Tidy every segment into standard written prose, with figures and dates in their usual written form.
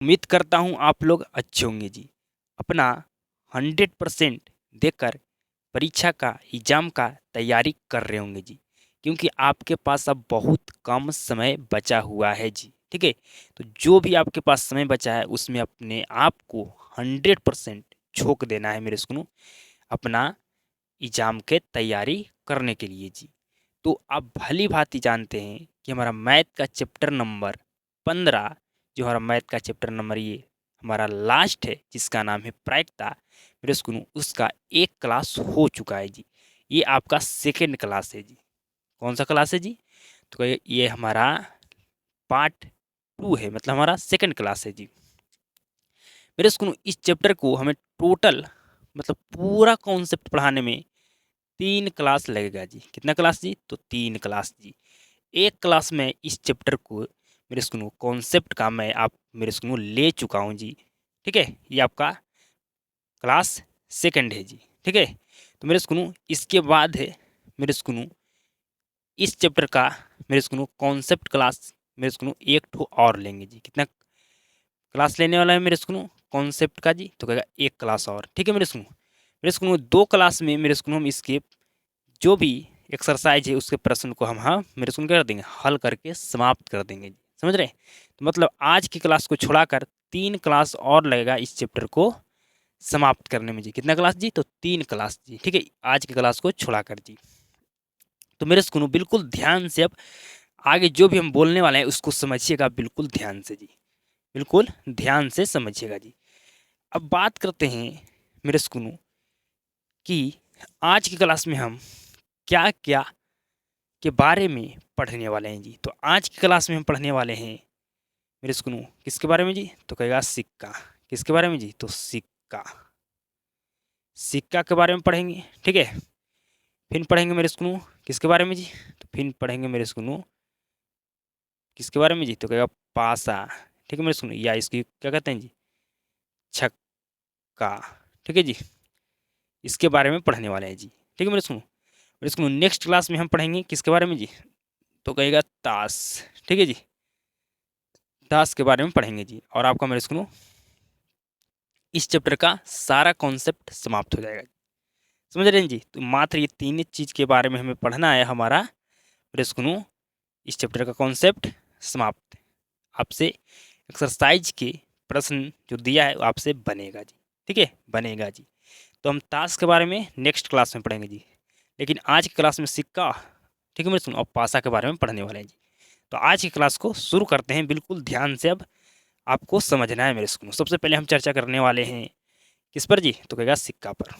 उम्मीद करता हूँ आप लोग अच्छे होंगे जी। अपना 100% देकर परीक्षा का एग्ज़ाम का तैयारी कर रहे होंगे जी। क्योंकि आपके पास अब बहुत कम समय बचा हुआ है जी। ठीक है? तो जो भी आपके पास समय बचा है उसमें अपने आप को 100% झोंक देना है मेरे सुनो, अपना एग्ज़ाम के तैयारी करने के लिए जी। तो आप भली-भाँति जानते हैं कि हमारा मैथ का चैप्टर नंबर 15, जो हमारा मैथ का चैप्टर नंबर ये हमारा लास्ट है, जिसका नाम है प्रायिकता, मेरे सुनो उसका एक क्लास हो चुका है जी। ये आपका सेकंड क्लास है जी। कौन-सा क्लास है जी? तो ये हमारा पार्ट 2 है, मतलब हमारा सेकंड क्लास है जी। मेरे सुनो इस चैप्टर को हमें टोटल मतलब पूरा कॉन्सेप्ट पढ़ाने में 3 क्लास लगेगा जी। कितना क्लास जी? तो 3 क्लास जी। एक क्लास में इस चैप्टर को मेरे सुनो कॉन्सेप्ट का मैं आप मेरे सुनो ले चुका हूँ जी। ठीक है? ये आपका क्लास सेकंड है जी। ठीक है? तो मेरे सुनो इसके बाद है मेरे सुनो इस चैप्टर का मेरे सुनो कॉन्सेप्ट क्लास मेरे सुनो एक ठो और लेंगे जी। कितना क्लास लेने वाला है मेरे सुनो कॉन्सेप्ट का जी? तो कहेगा एक क्लास और। ठीक है मेरे सुनो? मेरे सुनो 2 क्लास में मेरे सुनो हम इसके जो भी एक्सरसाइज है उसके प्रश्न को हम मेरे सुन क्या कर देंगे, हल करके समाप्त कर देंगे। समझ रहे? तो मतलब आज की क्लास को छोड़ाकर 3 क्लास और लगेगा इस चैप्टर को समाप्त करने में जी। कितना क्लास जी? तो 3 क्लास जी। ठीक है? आज की क्लास को छोड़ाकर जी। तो मेरे सुनो बिल्कुल ध्यान से अब आगे जो भी हम बोलने वाले हैं उसको समझिएगा बिल्कुल ध्यान से जी। बिल्कुल ध्यान से समझिएगा जी। अब बात करते हैं मेरे सुनो कि आज की क्लास में हम क्या-क्या के बारे में पढ़ने वाले हैं जी। तो आज की क्लास में हम पढ़ने वाले हैं मेरे सुनो किसके बारे में जी? तो कहेगा सिक्का। किसके बारे में जी? तो सिक्का। सिक्का के बारे में पढ़ेंगे। ठीक है? फिर पढ़ेंगे मेरे सुनो किसके बारे में जी? तो फिर पढ़ेंगे मेरे सुनो किसके बारे में जी? तो कहेगा पासा। ठीक है मेरे सुनो, या इसकी क्या कहते हैं जी? छक्का। ठीक है जी? इसके बारे में पढ़ने वाले हैं जी। ठीक है मेरे सुनो नेक्स्ट क्लास में हम पढ़ेंगे किसके बारे में जी? तो कहेगा ताश। ठीक है जी? ताश के बारे में पढ़ेंगे जी। और आपका मेरे सुनो इस चैप्टर का सारा कॉन्सेप्ट समाप्त हो जाएगा। समझ रहे हैं जी? तो मात्र ये 3 चीज़ के बारे में हमें पढ़ना है। हमारा मेरे सुनो इस चैप्टर का कॉन्सेप्ट समाप्त। आपसे एक्सरसाइज के प्रश्न जो दिया है वो आपसे बनेगा जी। ठीक है? बनेगा जी। तो हम ताश के बारे में नेक्स्ट क्लास में पढ़ेंगे जी। लेकिन आज की क्लास में सिक्का, ठीक है मेरे सुनो, और पासा के बारे में पढ़ने वाले हैं जी। तो आज की क्लास को शुरू करते हैं बिल्कुल ध्यान से। अब आपको समझना है मेरे सुनो। सबसे पहले हम चर्चा करने वाले हैं किस पर जी? तो कहेगा सिक्का पर।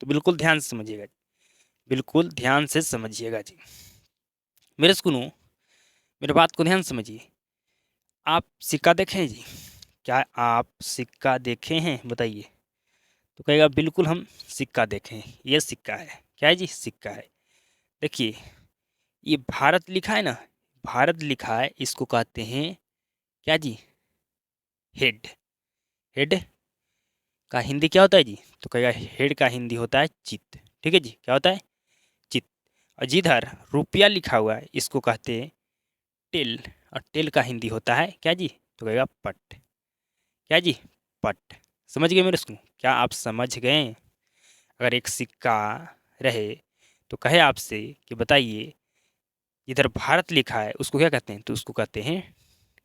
तो बिल्कुल ध्यान से समझिएगा, बिल्कुल ध्यान से समझिएगा जी। मेरे सुनो मेरे बात को ध्यान से समझिए। आप सिक्का देखे हैं जी? क्या आप सिक्का देखे हैं? बताइए। तो कहेगा बिल्कुल हम सिक्का देखे हैं। ये सिक्का है। क्या है जी? सिक्का है। देखिए ये भारत लिखा है ना, भारत लिखा है, इसको कहते हैं क्या जी? हेड। हेड का हिंदी क्या होता है जी? तो कहेगा हेड का हिंदी होता है चित्त। ठीक है जी? क्या होता है? चित्त। और जिधर रुपया लिखा हुआ है इसको कहते हैं टेल। और टेल का हिंदी होता है क्या जी? तो कहेगा पट। क्या जी? पट। समझ गए मेरे इसको? क्या आप समझ गए? अगर एक सिक्का रहे तो कहे आपसे कि बताइए इधर भारत लिखा है उसको क्या कहते हैं? तो उसको कहते हैं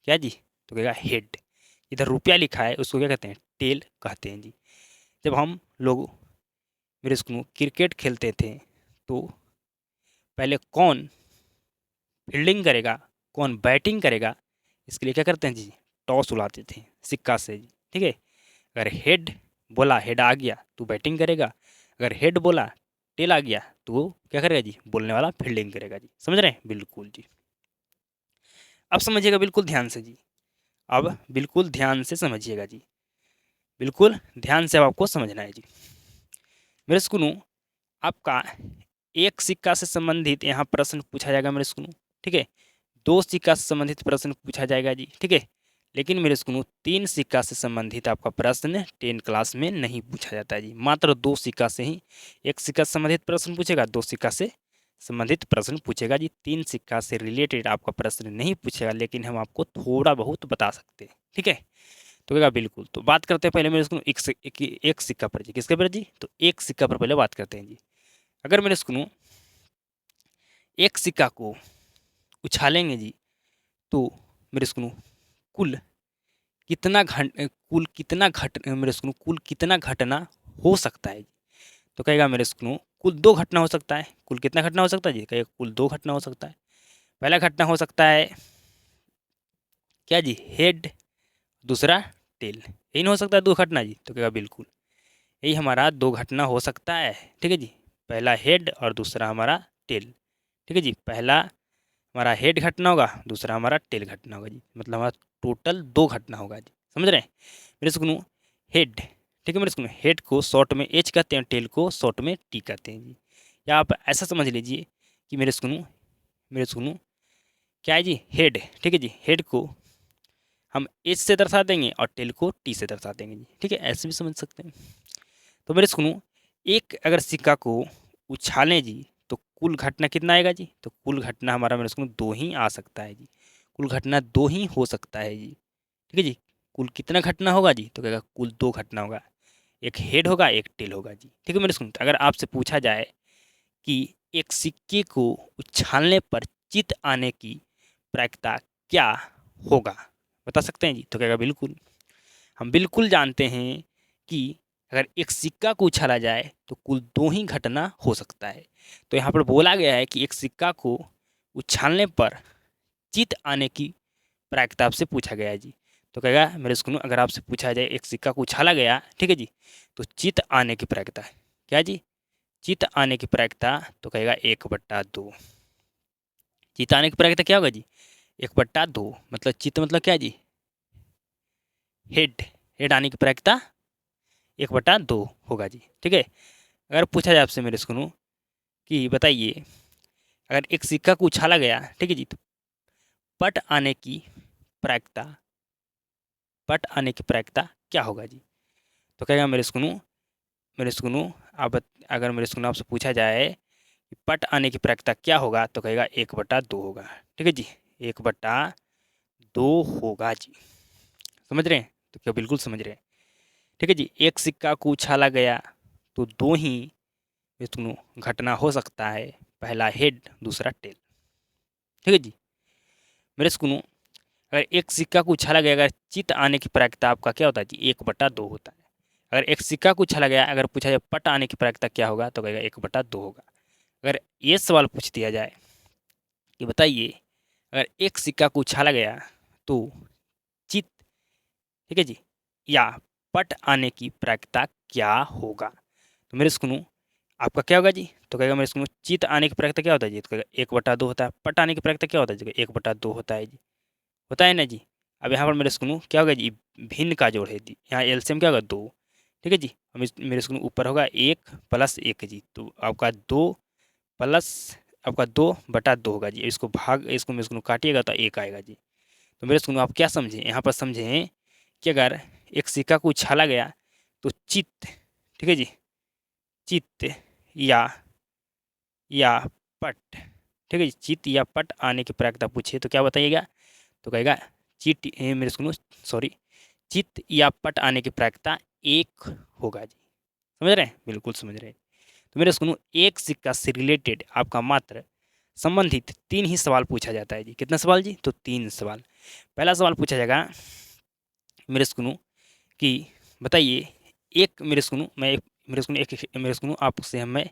क्या जी? तो कहेगा हेड। इधर रुपया लिखा है उसको क्या कहते हैं? टेल कहते हैं जी। जब हम लोग मेरे स्कूल में क्रिकेट खेलते थे तो पहले कौन फील्डिंग करेगा, कौन बैटिंग करेगा, इसके लिए क्या करते हैं जी? टॉस उड़ाते थे सिक्का से जी। ठीक है? अगर हेड बोला, हेड आ गया तो बैटिंग करेगा। अगर हेड बोला, टेल आ गया तो वो क्या करेगा जी? बोलने वाला फील्डिंग करेगा जी। समझ रहे हैं? बिल्कुल जी। अब समझिएगा बिल्कुल ध्यान से जी। अब बिल्कुल ध्यान से समझिएगा जी। बिल्कुल ध्यान से अब आपको समझना है जी। मेरे सुनो आपका एक सिक्का से संबंधित यहाँ प्रश्न पूछा जाएगा मेरे सुनो। ठीक है? 2 सिक्का से संबंधित प्रश्न पूछा जाएगा जी। ठीक है? लेकिन मेरे सुनो 3 सिक्का से संबंधित आपका प्रश्न 10 क्लास में नहीं पूछा जाता है जी। मात्र 2 सिक्का से ही, 1 सिक्का से संबंधित प्रश्न पूछेगा, 2 सिक्का से संबंधित प्रश्न पूछेगा जी। 3 सिक्का से रिलेटेड आपका प्रश्न नहीं पूछेगा, लेकिन हम आपको थोड़ा बहुत बता सकते हैं। ठीक है? तो कहेगा बिल्कुल। तो बात करते हैं पहले मेरे सुनो एक सिक्का पर जी, किसके पर जी, तो एक सिक्का पर पहले बात करते हैं जी। अगर मेरे सुनो एक सिक्का को उछालेंगे जी, तो मेरे सुनो कुल कुल कितना घटना हो सकता है जी। तो कहेगा मेरे सुनो कुल 2 घटना हो सकता है। कुल कितना घटना हो सकता है जी, कहेगा कुल 2 घटना हो सकता है। पहला घटना हो सकता है क्या जी, हेड, दूसरा टेल। यही नहीं हो सकता है 2 घटना जी, तो कहेगा बिल्कुल यही हमारा 2 घटना हो सकता है। ठीक है जी, पहला हेड और दूसरा हमारा टेल। ठीक है जी, पहला हमारा हेड घटना होगा, दूसरा हमारा टेल घटना होगा जी, मतलब हमारा टोटल 2 घटना होगा जी, समझ रहे हैं। मेरे सुनो हेड, ठीक है मेरे सुनो हेड को शॉर्ट में एच कहते हैं, टेल को शॉर्ट में टी कहते हैं जी। या आप ऐसा समझ लीजिए कि मेरे सुनो क्या है जी, हेड। ठीक है जी, हेड को हम एच से दर्शा देंगे और टेल को टी से दर्शा देंगे जी। ठीक है, ऐसे भी समझ सकते हैं। तो मेरे सुनो एक अगर सिक्का को उछालें जी, तो कुल घटना कितना आएगा जी, तो कुल घटना हमारा मेरे सुनो 2 ही आ सकता है जी। कुल घटना 2 ही हो सकता है जी। ठीक है जी, कुल कितना घटना होगा जी, तो कहेगा कुल 2 घटना होगा, एक हेड होगा एक टेल होगा जी। ठीक है मेरे सुनो, अगर आपसे पूछा जाए कि एक सिक्के को उछालने पर चित आने की प्रायिकता क्या होगा, बता सकते हैं जी, तो कहेगा बिल्कुल। हम बिल्कुल जानते हैं कि अगर एक सिक्का को उछाला जाए तो कुल 2 ही घटना हो सकता है। तो यहाँ पर बोला गया है कि एक सिक्का को उछालने पर चित आने की प्रायिकता आपसे पूछा गया है जी। तो कहेगा मेरे सुनो अगर आपसे पूछा जाए एक सिक्का को उछाला गया, ठीक है जी, तो चित आने की प्रायिकता क्या जी, चित आने की प्रायिकता, तो कहेगा 1/2। चित आने की प्रायिकता क्या होगा जी, 1/2, मतलब चित मतलब क्या जी, हेड। हेड आने की प्रायिकता 1/2 होगा जी। ठीक है, अगर पूछा जाए आपसे मेरे सुनो कि बताइए अगर एक सिक्का को उछाला गया, ठीक है जी, तो पट आने की प्रायिकता, पट आने की प्रायिकता क्या होगा जी, तो कहेगा मेरे सुनो अगर मेरे सुनो आपसे पूछा जाए कि पट आने की प्रायिकता क्या होगा, तो कहेगा 1/2 होगा। ठीक है जी, 1/2 होगा जी, समझ रहे हैं, तो क्या बिल्कुल समझ रहे हैं। ठीक है जी, एक सिक्का को उछाला गया तो 2 ही मेरे सुनो घटना हो सकता है, पहला हेड दूसरा टेल। ठीक है जी, मेरे सुनो अगर एक सिक्का को उछाला गया, अगर चित आने की प्रायिकता आपका क्या होता है जी, 1/2 होता है। अगर एक सिक्का को उछाला गया, अगर पूछा जाए पट आने की प्रायिकता क्या होगा, तो कहेगा 1/2 होगा। अगर ये सवाल पूछ दिया जाए कि बताइए अगर एक सिक्का को उछाला गया तो चित, ठीक है जी, या पट आने की प्रायिकता क्या होगा, तो मेरे सुनो आपका क्या होगा जी, तो कहेगा मेरे सुनो चित आने की प्रायिकता क्या होता है जी, तो कहेगा 1/2 होता है। पट आने की प्रायिकता क्या होता है जी, 1/2 होता है जी, होता है ना जी। अब यहाँ पर मेरे सुनो क्या होगा जी, भिन्न का जोड़ है जी, यहाँ एलसीएम क्या होगा 2। ठीक है जी, मेरे सुनो ऊपर होगा 1 + 1 जी, तो आपका 2 प्लस आपका 2/2 होगा जी। इसको मेरे सुनो काटिएगा तो 1 आएगा जी। तो मेरे सुनो आप क्या समझे, यहाँ पर समझें कि अगर एक सिक्का को उछाला गया तो चित, ठीक है जी, चित या पट, ठीक है जी, चित या पट आने की प्रायिकता पूछे तो क्या बताइएगा, तो कहेगा मेरे सुनो सॉरी, चित या पट आने की प्रायिकता 1 होगा जी, समझ रहे हैं, बिल्कुल समझ रहे हैं। तो मेरे सुनो एक सिक्का से रिलेटेड आपका मात्र संबंधित 3 ही सवाल पूछा जाता है जी। कितना सवाल जी, तो 3 सवाल। पहला सवाल पूछा जाएगा मेरे सुनो कि बताइए एक मेरे सुनो मैं एक मेरे सुनो एक मेरे सुनो आपसे मैं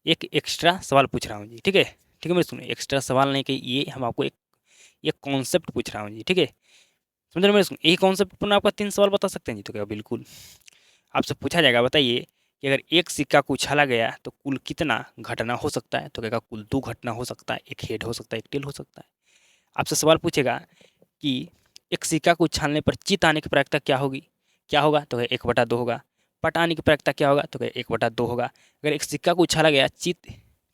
एक एक्स्ट्रा सवाल पूछ रहा हूँ जी। ठीक है, ठीक है मेरे सुनो एक्स्ट्रा सवाल नहीं कि ये हम आपको एक कॉन्सेप्ट पूछ रहा हूँ जी। ठीक है, समझ रहे हो मेरे सुनो, यही कॉन्सेप्ट पर आपका 3 सवाल बता सकते हैं जी, तो क्या बिल्कुल आपसे पूछा जाएगा बताइए कि अगर एक सिक्का को उछाला गया तो कुल कितना घटना हो सकता है, तो कहेगा कुल 2 घटना हो सकता है, एक हेड हो सकता है एक टेल हो सकता है। आपसे सवाल पूछेगा कि एक सिक्का को उछालने पर चित आने की प्रायिकता क्या होगा, तो 1/2 होगा। पट आने की प्रायिकता क्या होगा, तो 1/2 होगा। अगर एक सिक्का को उछाला गया चित,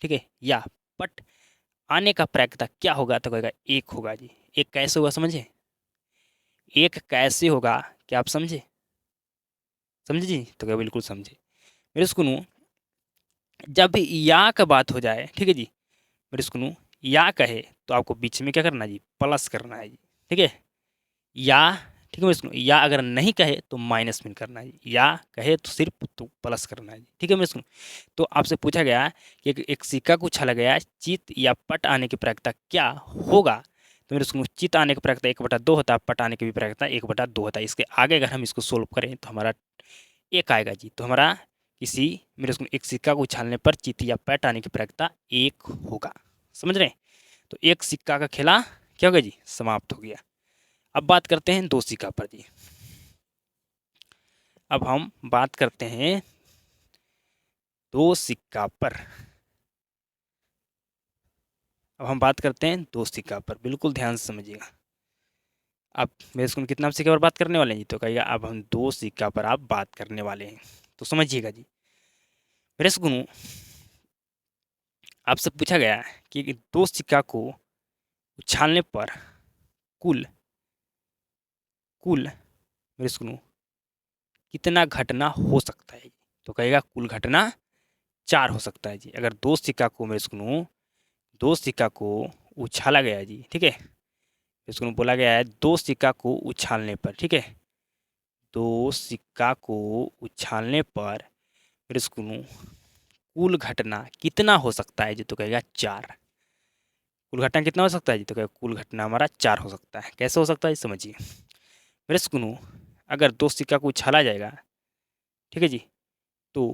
ठीक है, या पट आने का प्रायिकता क्या होगा, तो कहेगा 1 होगा जी। एक कैसे होगा समझे, एक कैसे होगा क्या आप समझे, समझे जी, तो क्या बिल्कुल समझे। मेरे सुनो जब भी या का बात हो जाए, ठीक है जी, मेरे सुनो या कहे तो आपको बीच में क्या करना है जी, प्लस करना है जी। ठीक है, या, ठीक ठीक है मेरे स्कूल, या अगर नहीं कहे तो माइनस में करना है, या कहे तो सिर्फ तो प्लस करना है। ठीक है मेरे स्कूल, तो आपसे पूछा गया कि एक सिक्का को उछाला गया, चित या पट आने की प्रायिकता क्या होगा। तो मेरे स्कूल चित आने की प्रायिकता 1/2 होता है, पट आने की भी प्रायिकता 1/2 होता है। इसके आगे अगर हम इसको सोल्व करें तो हमारा 1 आएगा जी। तो हमारा किसी मेरे स्कूल एक सिक्का को उछालने पर चित या पट आने की प्रायिकता 1 होगा। समझ रहे हैं? तो एक सिक्का का खेला क्या होगा जी, समाप्त हो गया। अब बात करते हैं 2 सिक्का पर जी। अब हम बात करते हैं 2 सिक्का पर। अब हम बात करते हैं 2 सिक्का पर, बिल्कुल ध्यान से समझिएगा। अब मेरे स्कूल कितना सिक्का पर बात करने वाले हैं जी, तो कहिएगा अब हम 2 सिक्का पर आप बात करने वाले हैं। तो समझिएगा जी, मेरे स्कूल आपसे पूछा गया है कि 2 सिक्का को उछालने पर कुल मेरे स्कूल कितना घटना हो सकता है। तो कहेगा कुल घटना 4 हो सकता है जी। अगर 2 सिक्का को मेरे स्कूल 2 सिक्का को उछाला गया जी, ठीक है, इसको बोला गया है 2 सिक्का को उछालने पर, ठीक है, 2 सिक्का को उछालने पर मेरे स्कूल कुल घटना कितना हो सकता है जी, तो कहेगा 4। कुल घटना कितना हो सकता है जी, तो कहेगा कुल घटना हमारा 4 हो सकता है। कैसे हो सकता है समझिए मेरे स्कूल, अगर 2 सिक्का को उछाला जाएगा, ठीक है जी, तो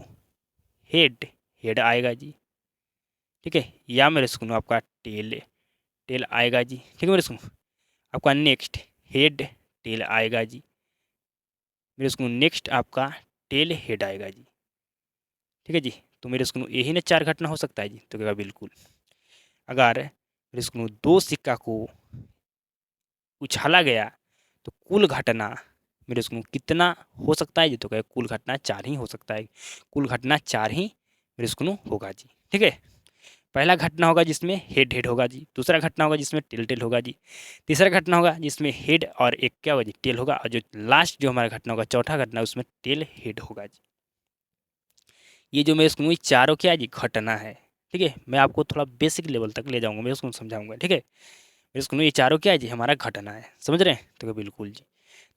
हेड आएगा जी, ठीक है, या मेरे स्कूल आपका टेल आएगा जी। ठीक है मेरे स्कूल, आपका नेक्स्ट हेड टेल आएगा जी। मेरे स्कूल नेक्स्ट आपका टेल हेड आएगा जी। ठीक है जी, तो मेरे स्कूल यही ना 4 घटना हो सकता है जी, तो कहेगा बिल्कुल। अगर मेरे स्कूल 2 सिक्का को उछाला गया तो कुल घटना मेरे स्कूल कितना हो सकता है जी, तो कहेगा कुल घटना 4 ही हो सकता है। कुल घटना 4 ही मेरे स्कूल होगा जी। ठीक है, पहला घटना होगा जिसमें हेड होगा जी, दूसरा घटना होगा जिसमें टेल होगा जी, तीसरा घटना होगा जिसमें हेड और एक क्या होगा जी, टेल होगा, और जो लास्ट जो हमारा घटना होगा चौथा घटना उसमें टेल हेड होगा जी। ये जो मेरे स्कूल में चारों क्या है जी, घटना है। ठीक है, मैं आपको थोड़ा बेसिक लेवल तक ले जाऊंगा, मेरे स्कूल समझाऊंगा। ठीक है, मेरे स्कूल में ये चारों क्या है जी, हमारा घटना है। समझ रहे हैं? तो बिल्कुल जी।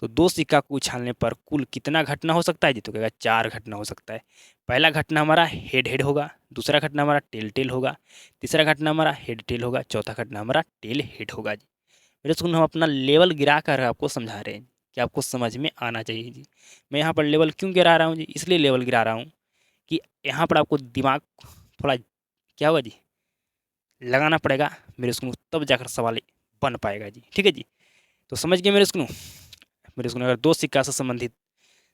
तो 2 सिक्का को उछालने पर कुल कितना घटना हो सकता है जी, तो कहेगा 4 घटना हो सकता है। पहला घटना हमारा हेड होगा, दूसरा घटना हमारा टेल होगा, तीसरा घटना हमारा हेड टेल होगा, चौथा घटना हमारा टेल हेड होगा जी। मेरे स्कूल हम अपना लेवल गिरा कर आपको समझा रहे हैं कि आपको समझ में आना चाहिए जी। मैं यहाँ पर लेवल क्यों गिरा रहा हूँ जी, इसलिए लेवल गिरा रहा हूँ कि यहाँ पर आपको दिमाग थोड़ा क्या होगा जी, लगाना पड़ेगा मेरे स्कूल, तब जाकर सवाल बन पाएगा जी। ठीक है जी, तो समझ गए मेरे स्कूल। मेरे स्कूल अगर 2 सिक्का से संबंधित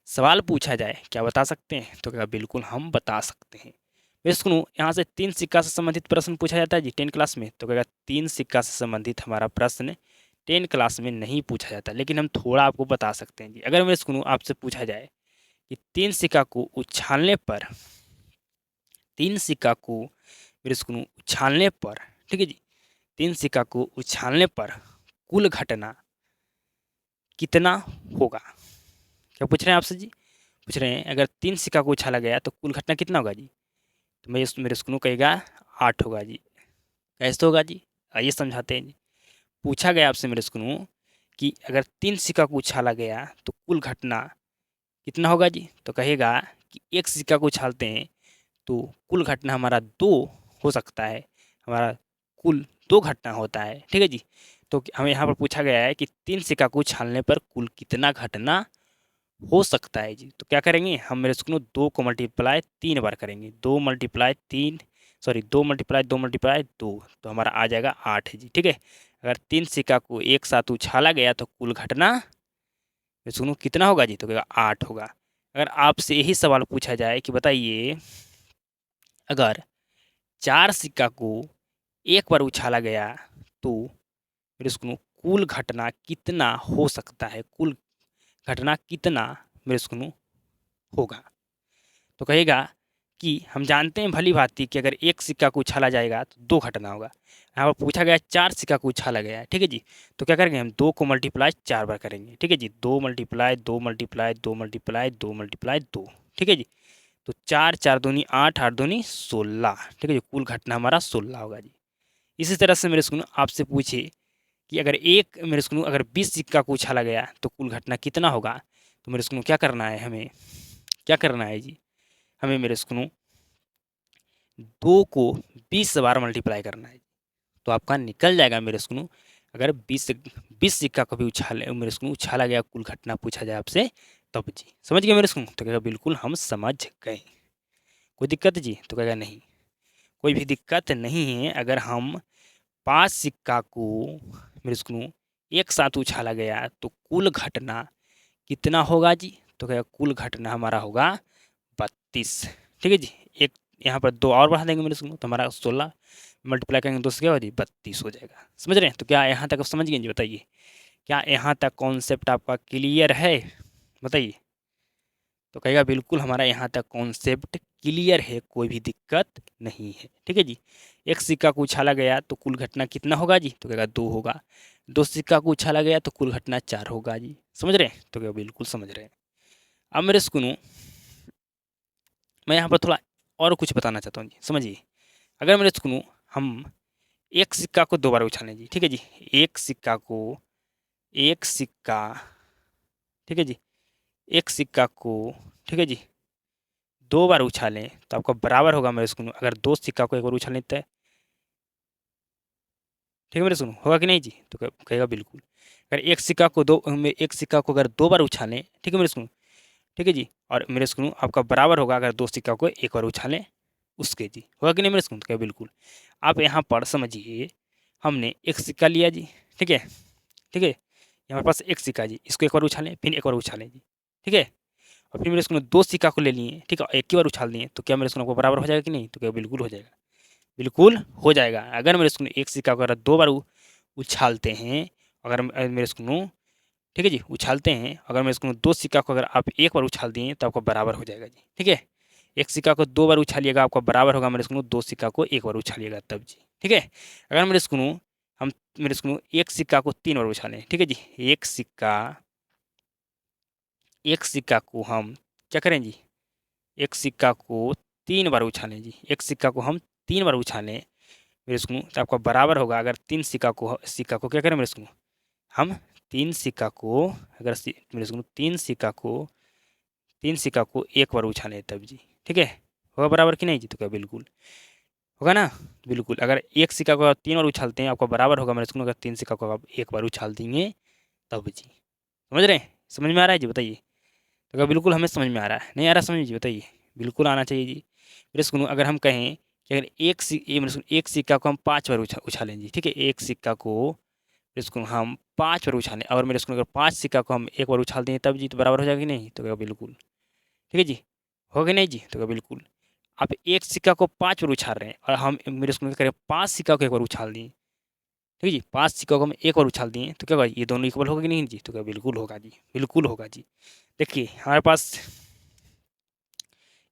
सवाल पूछा जाए क्या बता सकते हैं, तो क्या बिल्कुल हम बता सकते हैं। मेरे स्कूल यहाँ से 3 सिक्का से संबंधित प्रश्न पूछा जाता है जी 10 क्लास में, तो क्या 3 सिक्का से संबंधित हमारा प्रश्न 10 क्लास में नहीं पूछा जाता, लेकिन हम थोड़ा आपको बता सकते हैं जी। अगर मेरे स्कूल आपसे पूछा जाए कि 3 सिक्का को उछालने पर, 3 सिक्का को मेरे स्कूल उछालने पर, ठीक है जी, 3 सिक्का को उछालने पर कुल घटना कितना होगा। क्या पूछ रहे हैं आपसे जी, पूछ रहे हैं अगर 3 सिक्का को उछाला गया तो कुल घटना कितना होगा जी, तो मैं मेरे स्कूल कहेगा 8 होगा जी। कैसे होगा जी, आइए समझाते हैं जी। पूछा गया आपसे मेरे स्कूल कि अगर 3 सिक्का को उछाला गया तो कुल घटना कितना होगा जी, तो कहेगा कि एक सिक्का को उछालते हैं तो कुल घटना हमारा 2 हो सकता है, हमारा कुल 2 घटना होता है। ठीक है जी, तो हमें यहाँ पर पूछा गया है कि 3 सिक्का को उछालने पर कुल कितना घटना हो सकता है जी। तो क्या करेंगे हम मेरे स्कूल 2 को मल्टीप्लाई 3 बार करेंगे, 2 मल्टीप्लाई 3 सॉरी 2 मल्टीप्लाई 2 मल्टीप्लाई 2, तो हमारा आ जाएगा 8 है जी। ठीक है, अगर 3 सिक्का को एक साथ उछाला गया तो कुल घटना मेरे स्कूल कितना होगा जी, तो कहेगा 8 होगा। अगर आपसे यही सवाल पूछा जाए कि बताइए अगर 4 सिक्का को एक बार उछाला गया तो मेरे स्कूल कुल घटना कितना हो सकता है, कुल घटना कितना मेरे स्कूल होगा। तो कहेगा कि हम जानते हैं भली भांति कि अगर एक सिक्का को उछाला जाएगा तो 2 घटना होगा। यहाँ पर पूछा गया 4 सिक्का को उछाला गया है, ठीक है जी, तो क्या करेंगे हम 2 को मल्टीप्लाई 4 बार करेंगे। ठीक है जी, 2 मल्टीप्लाई 2 मल्टीप्लाई 2 मल्टीप्लाई 2 मल्टीप्लाई 2, ठीक है जी, तो 4 4 दूनी 8 8 दूनी 16, ठीक है जी, कुल घटना हमारा 16 होगा जी। इसी तरह से मेरे स्कूल आपसे पूछे कि अगर एक मेरे स्कूल अगर 20 सिक्का को उछाला गया तो कुल घटना कितना होगा। तो मेरे स्कूल क्या करना है, हमें क्या करना है जी, हमें मेरे स्कूल 2 को 20 बार मल्टीप्लाई करना है। तो आपका निकल जाएगा मेरे स्कूल। अगर 20 सिक्का कभी उछाले मेरे स्कूल उछाला गया, कुल घटना पूछा जाए आपसे तब जी। समझ गए मेरे स्कूल। तो कहेगा बिल्कुल हम समझ गए। कोई दिक्कत जी। तो कहेगा नहीं, कोई भी दिक्कत नहीं है। अगर हम 5 सिक्का को मेरे स्कूल एक साथ उछाला गया तो कुल घटना कितना होगा जी। तो कहेगा कुल घटना हमारा होगा 32। ठीक है जी। एक यहाँ पर 2 और बढ़ा देंगे मेरे स्कूल, तो हमारा 16 मल्टीप्लाई करेंगे 2 से क्या होगा जी 32 हो जाएगा। समझ रहे हैं। तो क्या यहाँ तक आप समझ गए जी, बताइए क्या यहाँ तक कॉन्सेप्ट आपका क्लियर है, बताइए। तो कहेगा बिल्कुल हमारा यहाँ तक कॉन्सेप्ट क्लियर है, कोई भी दिक्कत नहीं है। ठीक है जी। एक सिक्का को उछाला गया तो कुल घटना कितना होगा जी। तो कहेगा 2 होगा। 2 सिक्का को उछाला गया तो कुल घटना 4 होगा जी। समझ रहे हैं। तो कहेगा बिल्कुल समझ रहे हैं। अब मेरे सुनो, मैं यहाँ पर थोड़ा और कुछ बताना चाहता हूँ जी। समझिए, अगर मेरे सुनो हम एक सिक्का को 2 बार उछालें जी। ठीक है जी। एक सिक्का ठीक है जी, एक सिक्का को ठीक है जी 2 बार उछालें तो आपका बराबर होगा मेरे सुनो, अगर 2 सिक्का को 1 बार उछालें तो ठीक है मेरे सुनो, होगा कि नहीं जी। तो कहेगा बिल्कुल। अगर एक सिक्का को अगर 2 बार उछालें, ठीक है मेरे सुनो, ठीक है जी, और मेरे सुनो आपका बराबर होगा अगर 2 सिक्का को 1 बार उछालें उसके जी। होगा कि नहीं मेरे सुनो। तो कहेगा बिल्कुल। आप यहाँ पर समझिए, हमने एक सिक्का लिया जी। ठीक है, ठीक है, हमारे पास एक सिक्का जी, इसको 1 बार उछालें फिर 1 बार उछालें जी। ठीक है, और फिर मेरे स्कूल में 2 सिक्का को ले लिए, ठीक है, एक ही बार उछाल दिए, तो क्या मेरे स्कूल को बराबर हो जाएगा कि नहीं। तो क्या बिल्कुल हो जाएगा, बिल्कुल हो जाएगा। अगर मेरे स्कूल में एक सिक्का को अगर 2 बार उछालते हैं, अगर मेरे स्कूल में ठीक है जी उछालते हैं, अगर मेरे स्कूल में 2 सिक्का को अगर आप 1 बार उछाल दिए तो आपको बराबर हो जाएगा जी। ठीक है, एक सिक्का को 2 बार उछालिएगा आपका बराबर होगा मेरे स्कूल में 2 सिक्का को 1 बार उछालिएगा तब जी। ठीक है, अगर मेरे स्कूल हम मेरे स्कूल में एक सिक्का को 3 बार उछालें, ठीक है जी, एक सिक्का को हम क्या करें जी, एक सिक्का को 3 बार उछालें जी, एक सिक्का को हम 3 बार उछालें मेरे स्कूल, तो आपका बराबर होगा अगर 3 सिक्का को क्या करें मेरे स्कूल, हम 3 सिक्का को अगर मेरे स्कूल 3 सिक्का को 1 बार उछालें तब जी। ठीक है, होगा बराबर कि नहीं जी। तो क्या बिल्कुल होगा ना, बिल्कुल। अगर एक सिक्का को आप 3 बार उछालते हैं आपका बराबर होगा मेरे स्कूल, अगर 3 सिक्का को आप 1 बार उछाल देंगे तब जी। समझ रहे हैं, समझ में आ रहा है जी, बताइए। तो क्या बिल्कुल हमें समझ में आ रहा है, नहीं आ रहा समझ में जी, बताइए। बिल्कुल आना चाहिए जी। मेरे सुनो, अगर हम कहें कि अगर एक सिक्का को हम 5 बार उछालें जी। ठीक है, एक सिक्का को मेरे स्कूल हम 5 बार उछालें, और मेरे स्कूल अगर 5 सिक्का को हम 1 बार उछाल दें तब जी, तो बराबर हो जाएगा कि नहीं। तो क्या बिल्कुल, ठीक है जी, हो गया नहीं जी। तो क्या बिल्कुल, आप एक सिक्का को 5 बार उछाल रहे हैं और हम मेरे स्कूल में करें 5 सिक्का को 1 बार उछाल दिए, ठीक है जी, 5 सिक्का को हम 1 बार उछाल दिए, तो क्या होगा, ये दोनों इक्वल होगा कि नहीं जी। तो क्या बिल्कुल होगा जी, बिल्कुल होगा जी। देखिए हमारे पास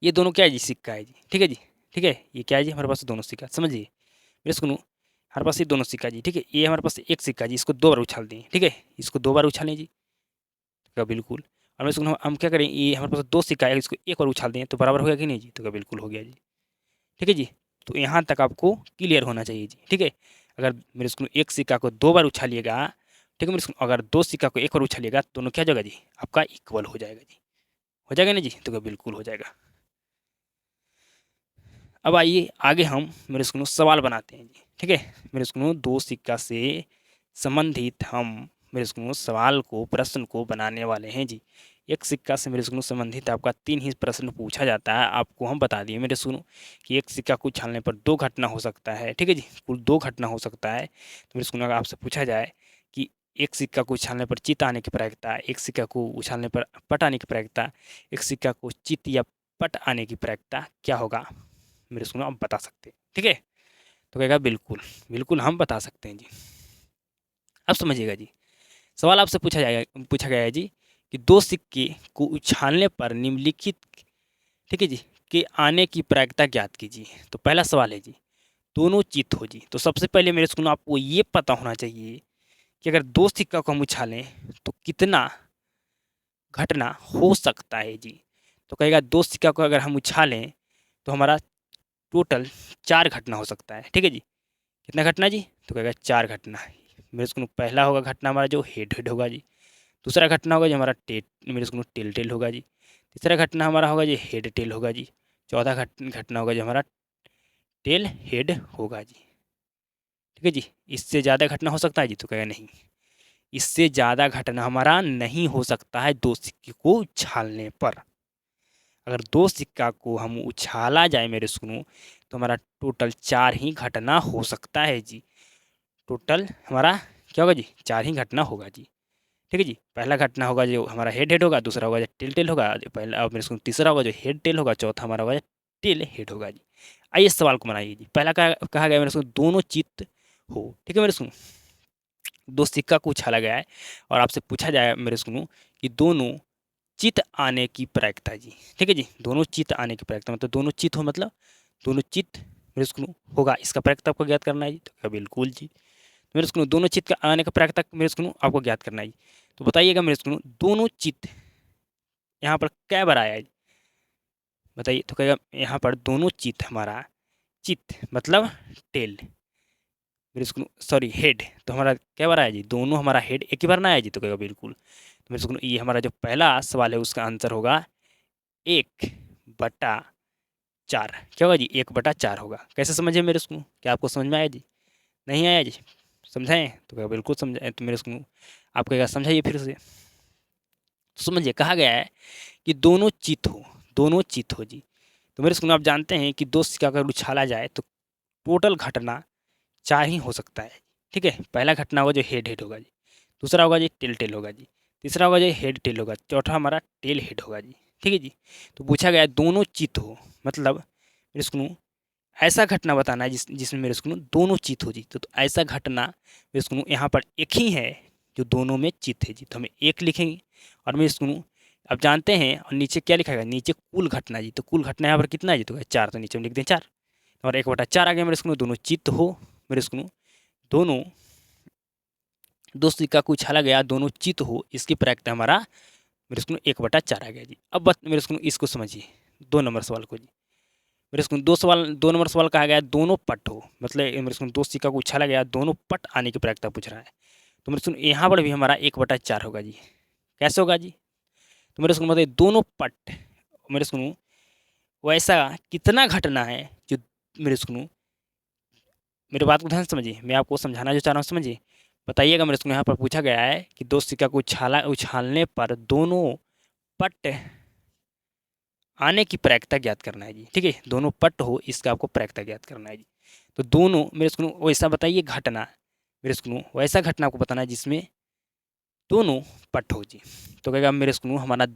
ये दोनों क्या है जी, सिक्का है जी। ठीक है जी, ठीक है, ये क्या है जी, हमारे पास दोनों सिक्का, समझिए मेरे सुनो, हमारे पास ये दोनों सिक्का जी। ठीक है, ये हमारे पास एक सिक्का जी, इसको 2 बार उछाल दें, ठीक है, इसको 2 बार उछालें जी। क्या बिल्कुल। और मेरे सुनो, हम क्या करें, ये हमारे पास 2 सिक्का है, इसको 1 बार उछाल दें तो बराबर हो गया कि नहीं जी। तो क्या बिल्कुल हो गया जी। ठीक है जी, तो यहाँ तक आपको क्लियर होना चाहिए जी। ठीक है, अगर मेरे स्कूल एक सिक्का को 2 बार उछालिएगा, ठीक है मेरे स्कूल, अगर 2 सिक्का को 1 बार उछालिएगा दोनों क्या हो जाएगा जी, आपका इक्वल हो जाएगा जी। हो जाएगा ना जी। तो क्या बिल्कुल हो जाएगा। अब आइए आगे हम मेरे स्कूल सवाल बनाते हैं जी। ठीक है, मेरे स्कूल 2 सिक्का से संबंधित हम मेरे स्कूल सवाल को प्रश्न को बनाने वाले हैं जी। एक सिक्का से मेरे स्कूल संबंधित आपका 3 ही प्रश्न पूछा जाता है। आपको हम बता दिए मेरे स्कूल कि एक सिक्का को उछालने पर 2 घटना हो सकता है। ठीक है जी, कुल 2 घटना हो सकता है। तो मेरे स्कूल अगर आपसे पूछा जाए कि एक सिक्का को उछालने पर चित आने की प्रायिकता, एक सिक्का को उछालने पर पट आने की प्रायिकता, एक सिक्का को चित या पट आने की प्रायिकता क्या होगा, मेरे स्कूल आप बता सकते हैं। ठीक है, तो कहेगा बिल्कुल, बिल्कुल हम बता सकते हैं जी। अब समझिएगा जी, सवाल आपसे पूछा गया है जी कि 2 सिक्के को उछालने पर निम्नलिखित ठीक है जी के आने की प्रायिकता ज्ञात कीजिए। तो पहला सवाल है जी, दोनों चित हो जी। तो सबसे पहले मेरे स्कूल आपको ये पता होना चाहिए कि अगर 2 सिक्का को हम उछालें तो कितना घटना हो सकता है जी। तो कहेगा 2 सिक्का को अगर हम उछालें तो हमारा टोटल 4 घटना हो सकता है। ठीक है जी, कितना घटना जी। तो कहेगा 4 घटना, मेरे स्कूल पहला होगा घटना हमारा जो हेड हेड होगा जी, दूसरा घटना होगा जो हमारा मेरे स्कूल टेल टेल होगा जी, तीसरा घटना हमारा होगा जो हेड टेल होगा जी, चौथा घटना होगा जो हमारा टेल हेड होगा जी। ठीक है जी, इससे ज़्यादा घटना हो सकता है जी? तो कहेगा नहीं, इससे ज़्यादा घटना हमारा नहीं हो सकता है दो सिक्के को उछालने पर। अगर दो सिक्का को हम उछाला जाए मेरे सुनो तो हमारा टोटल 4 ही घटना हो सकता है जी। टोटल हमारा क्या होगा जी? 4 ही घटना होगा जी। ठीक है जी, पहला घटना होगा जो हमारा हेड हेड होगा, दूसरा होगा जो टेल टेल होगा, पहला मेरे सुनो तीसरा होगा जो हेड टेल होगा, चौथा हमारा होगा टेल हेड होगा जी। आइए इस सवाल को बनाइए जी। पहला कहा गया मेरे सुनो दोनों चित्त हो। ठीक है मेरे सुनो, दो सिक्का को उछाला गया है और आपसे पूछा जाए मेरे सुनो कि दोनों चित आने की प्रायिकता जी। ठीक है जी, दोनों चित आने की प्रायिकता मतलब दोनों चित हो, मतलब दोनों चित मेरे सुनो होगा, इसका प्रायिकता आपको ज्ञात करना है जी। तो क्या बिल्कुल जी, तो मेरे सुनो दोनों चित का आने का प्रायिकता मेरे सुनो आपको ज्ञात करना है जी। तो बताइएगा मेरे सुनो दोनों चित यहाँ पर क्या बार आया है? बताइए। तो कहेगा यहाँ पर दोनों चित हमारा चित मतलब टेल मेरे सुनो सॉरी हेड, तो हमारा क्या बार आया जी? दोनों हमारा हेड एक ही बार ना आया जी। तो कहेगा बिल्कुल। तो मेरे सुनो ये हमारा जो पहला सवाल है उसका आंसर होगा 1/4। क्या होगा जी? 1/4 होगा। कैसे समझे मेरे सुनो? क्या आपको समझ में आया जी? नहीं आया जी? समझाएं? तो कहेगा बिल्कुल समझाएं। तो मेरे सुनो आप कहेगा समझाइए फिर से। तो समझिए कहा गया है कि दोनों चित हो, दोनों चित हो जी। तो मेरे सुनो आप जानते हैं कि दो सिक्का अगर उछाला जाए तो टोटल घटना 4 ही हो सकता है। ठीक है, पहला घटना होगा जो हेड हेड होगा जी, दूसरा होगा जी टेल टेल होगा जी, तीसरा होगा जी हेड टेल होगा, चौथा हमारा टेल हेड होगा जी। ठीक है जी, तो पूछा गया है दोनों चित हो, मतलब मेरे सुनो ऐसा घटना बताना है जिसमें मेरे सुनो दोनों चित हो जी। तो ऐसा घटना मेरे सुनो यहाँ पर एक ही है जो दोनों में चित है जी। तो हमें एक लिखेंगे और मेरे सुनो अब जानते हैं और नीचे क्या लिखा गया? नीचे कुल घटना जी। तो कुल घटना यहाँ पर कितना है जी? तो 4, तो नीचे हम लिख दें 4 और 1/4 आ गया मेरे सुनो। दोनों चित्त हो मेरे सुनो, दोनों दो सिक्का को उछाला गया, दोनों चित हो, इसकी प्रायिकता हमारा मेरे सुनो 1/4 आ गया जी। अब मेरे सुनो इसको समझिए 2 नंबर सवाल को जी। मेरे सुनो 2 नंबर सवाल कहा गया दोनों पट हो, मतलब मेरे सुनो दो सिक्का को उछाला गया, दोनों पट आने की प्रायिकता पूछ रहा है। तो मेरे सुनो यहाँ पर भी हमारा 1/4 होगा जी। कैसे होगा जी? तो मेरे सुनो मतलब दोनों पट मेरे सुनो वैसा कितना घटना है जो मेरे सुनो मेरी बात को ध्यान से समझिए, मैं आपको समझाना जो चाह रहा हूँ समझिए। बताइएगा मेरे को यहाँ पर पूछा गया है कि दो सिक्का को उछालने पर दोनों पट आने की प्रायिकता ज्ञात करना है जी। ठीक है, दोनों पट हो इसका आपको प्रायिकता ज्ञात करना है जी। तो दोनों मेरे को वैसा बताइए घटना मेरे को वैसा घटना आपको बताना है जिसमें दोनों पट हो जी। तो कहेगा मेरे को हमारा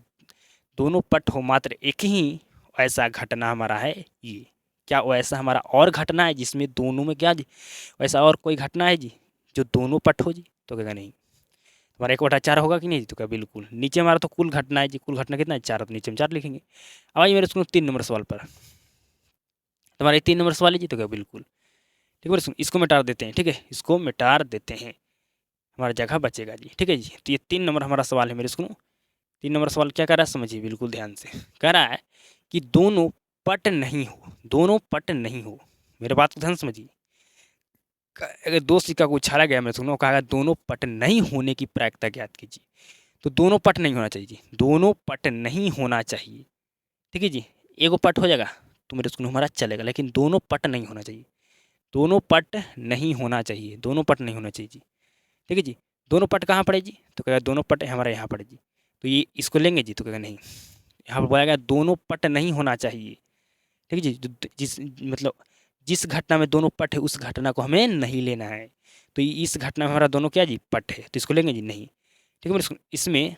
दोनों पट हो मात्र एक ही ऐसा घटना हमारा है ये। क्या वैसा हमारा और घटना है जिसमें दोनों में क्या जी वैसा और कोई घटना है जी जो दोनों पट हो जी? तो कहेगा नहीं। हमारा 1/4 होगा कि नहीं जी? तो क्या बिल्कुल। नीचे हमारा तो कुल घटना है जी, कुल घटना कितना है? 4, तो नीचे हम 4 लिखेंगे। अब आइए मेरे सुनो 3 नंबर सवाल पर। तो हमारा 3 नंबर सवाल है जी। तो क्या बिल्कुल। ठीक है मेरे सुनो इसको मिटा देते हैं। ठीक है, इसको मिटा देते हैं, हमारा जगह बचेगा जी। ठीक है जी, तो ये 3 नंबर हमारा सवाल है मेरे सुनो। 3 नंबर सवाल क्या कर रहा है समझिए बिल्कुल ध्यान से। कह रहा है कि दोनों पट नहीं हो, दोनों पट नहीं हो। मेरे बात को ध्यान से समझिए। अगर दो सिक्का को उछाला गया मेरे सुनो कहा दोनों पट नहीं होने की प्रायिकता ज्ञात कीजिए। तो दोनों पट नहीं होना चाहिए जी, दोनों पट नहीं होना चाहिए। ठीक है जी, एगो पट हो जाएगा तो मेरे स्कूल हमारा चलेगा, लेकिन दोनों पट नहीं होना चाहिए, दोनों पट नहीं होना चाहिए, दोनों पट नहीं होना चाहिए जी। ठीक है जी, दोनों पट कहाँ पड़े जी? तो कहेगा दोनों पट हमारा यहाँ पड़े जी। तो ये इसको लेंगे जी? तो कहेगा नहीं, यहाँ पर बोला गया दोनों पट नहीं होना चाहिए। ठीक है जी, जिस मतलब जिस घटना में दोनों पट है उस घटना को हमें नहीं लेना है। तो इस घटना में हमारा दोनों क्या जी पट है, तो इसको लेंगे जी? नहीं। ठीक है मेरे इसमें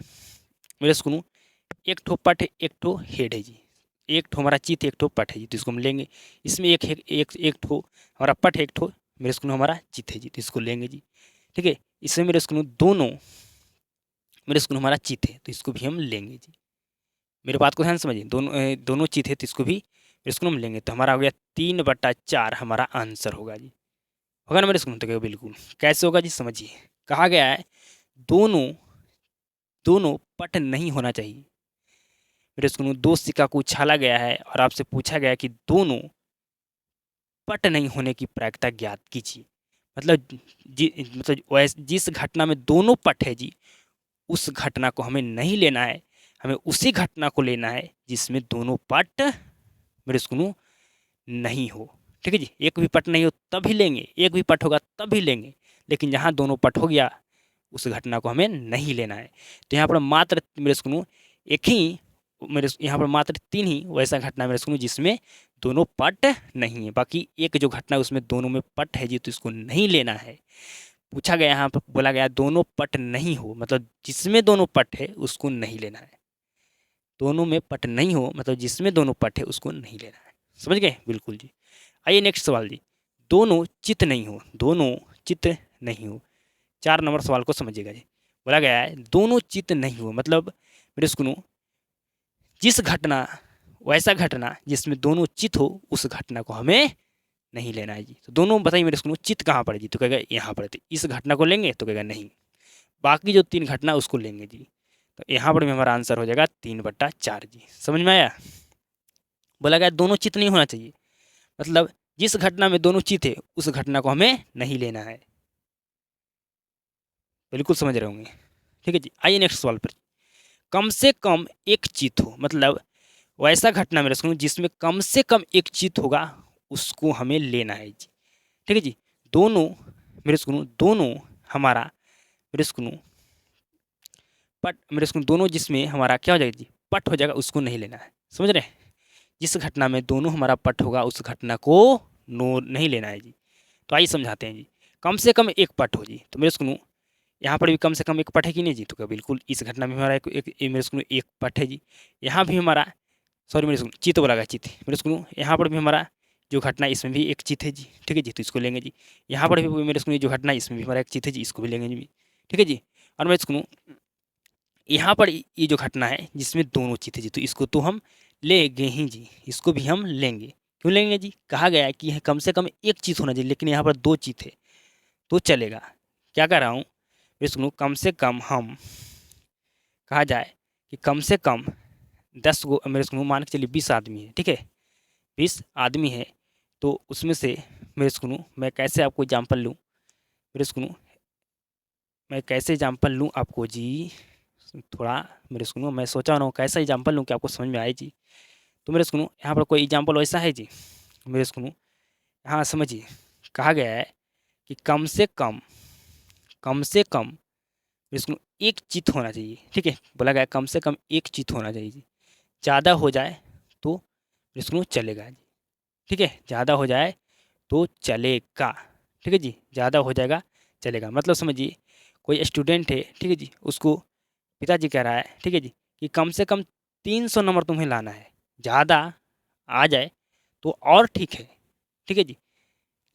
मेरे सुनो एक ठो पट है एक ठो हेड है जी, एक ठो हमारा चित एक ठो पट है जी, तो इसको हम लेंगे। इसमें एक ठो हमारा पट है एक ठो मेरे सुनो हमारा चित है जी, तो इसको लेंगे जी। ठीक है, इसमें मेरे सुनो दोनों मेरे सुनो हमारा चित है तो इसको भी हम लेंगे जी। मेरे बात को ध्यान से समझिए, दोनों चित है तो इसको भी मेरे सुनो हम लेंगे। तो हमारा हो गया 3/4 हमारा आंसर होगा जी। होगा ना मेरे सुनो? तो बिल्कुल। कैसे होगा जी समझिए। कहा गया है दोनों दोनों पट नहीं होना चाहिए। मेरे सुनो दो सिक्का को उछाला गया है और आपसे पूछा गया कि दोनों पट नहीं होने की प्रायिकता ज्ञात कीजिए। मतलब जिस घटना में दोनों पट है जी, उस घटना को हमें नहीं लेना है, हमें उसी घटना को लेना है जिसमें दोनों पट मेरे सुनो नहीं हो। ठीक है जी, एक भी पट नहीं हो तब ही लेंगे, एक भी पट होगा तब ही लेंगे, लेकिन जहाँ दोनों पट हो गया उस घटना को हमें नहीं लेना है। तो यहाँ पर मात्र मेरे सुनो एक ही मेरे यहाँ पर मात्र 3 ही वैसा घटना मेरे सुनो जिसमें दोनों पट नहीं है, बाकी एक जो घटना है उसमें दोनों में पट है जी, तो इसको नहीं लेना है। पूछा गया यहाँ पर, बोला गया दोनों पट नहीं हो, मतलब जिसमें दोनों पट है उसको नहीं लेना है। दोनों में पट नहीं हो मतलब जिसमें दोनों पट है उसको नहीं लेना है। समझ गए? बिल्कुल जी। आइए नेक्स्ट सवाल जी, दोनों चित नहीं हो, दोनों चित नहीं हो। 4 नंबर सवाल को समझिएगा जी। बोला गया है दोनों चित नहीं हो, मतलब मेरे सुनो जिस घटना वैसा घटना जिसमें दोनों चित हो उस घटना को हमें नहीं लेना है जी। तो दोनों बताइए मेरे सुनो चित कहाँ पर है जी, तो कहेगा यहाँ पर है। तो इस घटना को लेंगे तो कहेगा नहीं, बाकी जो 3 घटना उसको लेंगे जी। तो यहाँ पर भी हमारा आंसर हो जाएगा 3/4 जी। समझ में आया? बोला गया दोनों चित नहीं होना चाहिए, मतलब जिस घटना में दोनों चित है उस घटना को हमें नहीं लेना है। बिल्कुल समझ रहे होंगे। ठीक है जी। आइए नेक्स्ट सवाल पर, कम से कम एक चित हो, मतलब वैसा घटना मेरे सुनो जिसमें कम से कम एक चित होगा उसको हमें लेना है जी। ठीक है जी। दोनों मेरे सुनो दोनों हमारा मेरे सुनो पट मेरे सुनो दोनों जिसमें हमारा क्या हो जाएगा जी, पट हो जाएगा, उसको नहीं लेना है। समझ रहे हैं? जिस घटना में दोनों हमारा पट होगा उस घटना को नो नहीं लेना है जी। तो आइए समझाते हैं जी। कम से कम एक पट हो जी, तो मेरे सुनो यहाँ पर भी कम से कम एक पट है कि नहीं जी, तो क्या बिल्कुल इस घटना में हमारा मेरे सुनो एक पट है जी। यहाँ भी हमारा सॉरी मेरे सुनो चित बोला गया चित, मेरे सुनो यहाँ पर भी हमारा जो घटना इसमें भी एक चित है जी। ठीक है जी, तो इसको लेंगे जी। यहाँ पर भी मेरे सुनो जो घटना इसमें भी हमारा एक चित है जी, इसको भी लेंगे जी। ठीक है जी। और मेरे सुनो यहाँ पर ये जो घटना है जिसमें दोनों चित है जी, तो इसको तो हम लेंगे ही जी, इसको भी हम लेंगे। क्यों लेंगे जी? कहा गया है कि कम से कम एक चित होना चाहिए, लेकिन यहाँ पर 2 चित है तो चलेगा। क्या कह रहा हूँ सुनो, कम से कम हम कहा जाए कि कम से कम 10 गो मेरे सुनो मान के चलिए 20 आदमी है। ठीक है, 20 आदमी है, तो उसमें से मेरे सुनो मैं कैसे आपको एग्जाम्पल लूँ, मेरे सुनो मैं कैसे एग्जाम्पल लूँ आपको जी, थोड़ा मेरे सुनो मैं सोचा रहा हूँ कैसा एग्जाम्पल लूँ कि आपको समझ में आए जी। तो मेरे सुनो यहाँ पर कोई एग्जाम्पल वैसा है जी, मेरे सुनो हाँ समझिए। कहा गया है कि कम से कम मेरे सुनो एक चित होना चाहिए। ठीक है, बोला गया कम से कम एक चित होना चाहिए जी। ज़्यादा हो जाए तो मेरे सुनो चलेगा जी। ठीक है, ज़्यादा हो जाए तो चलेगा। ठीक है जी, ज़्यादा हो जाएगा चलेगा, मतलब समझिए कोई स्टूडेंट है, ठीक है जी, उसको पिताजी कह रहा है, ठीक है जी, कि कम से कम 300 नंबर तुम्हें लाना है, ज़्यादा आ जाए तो और ठीक है। ठीक है जी,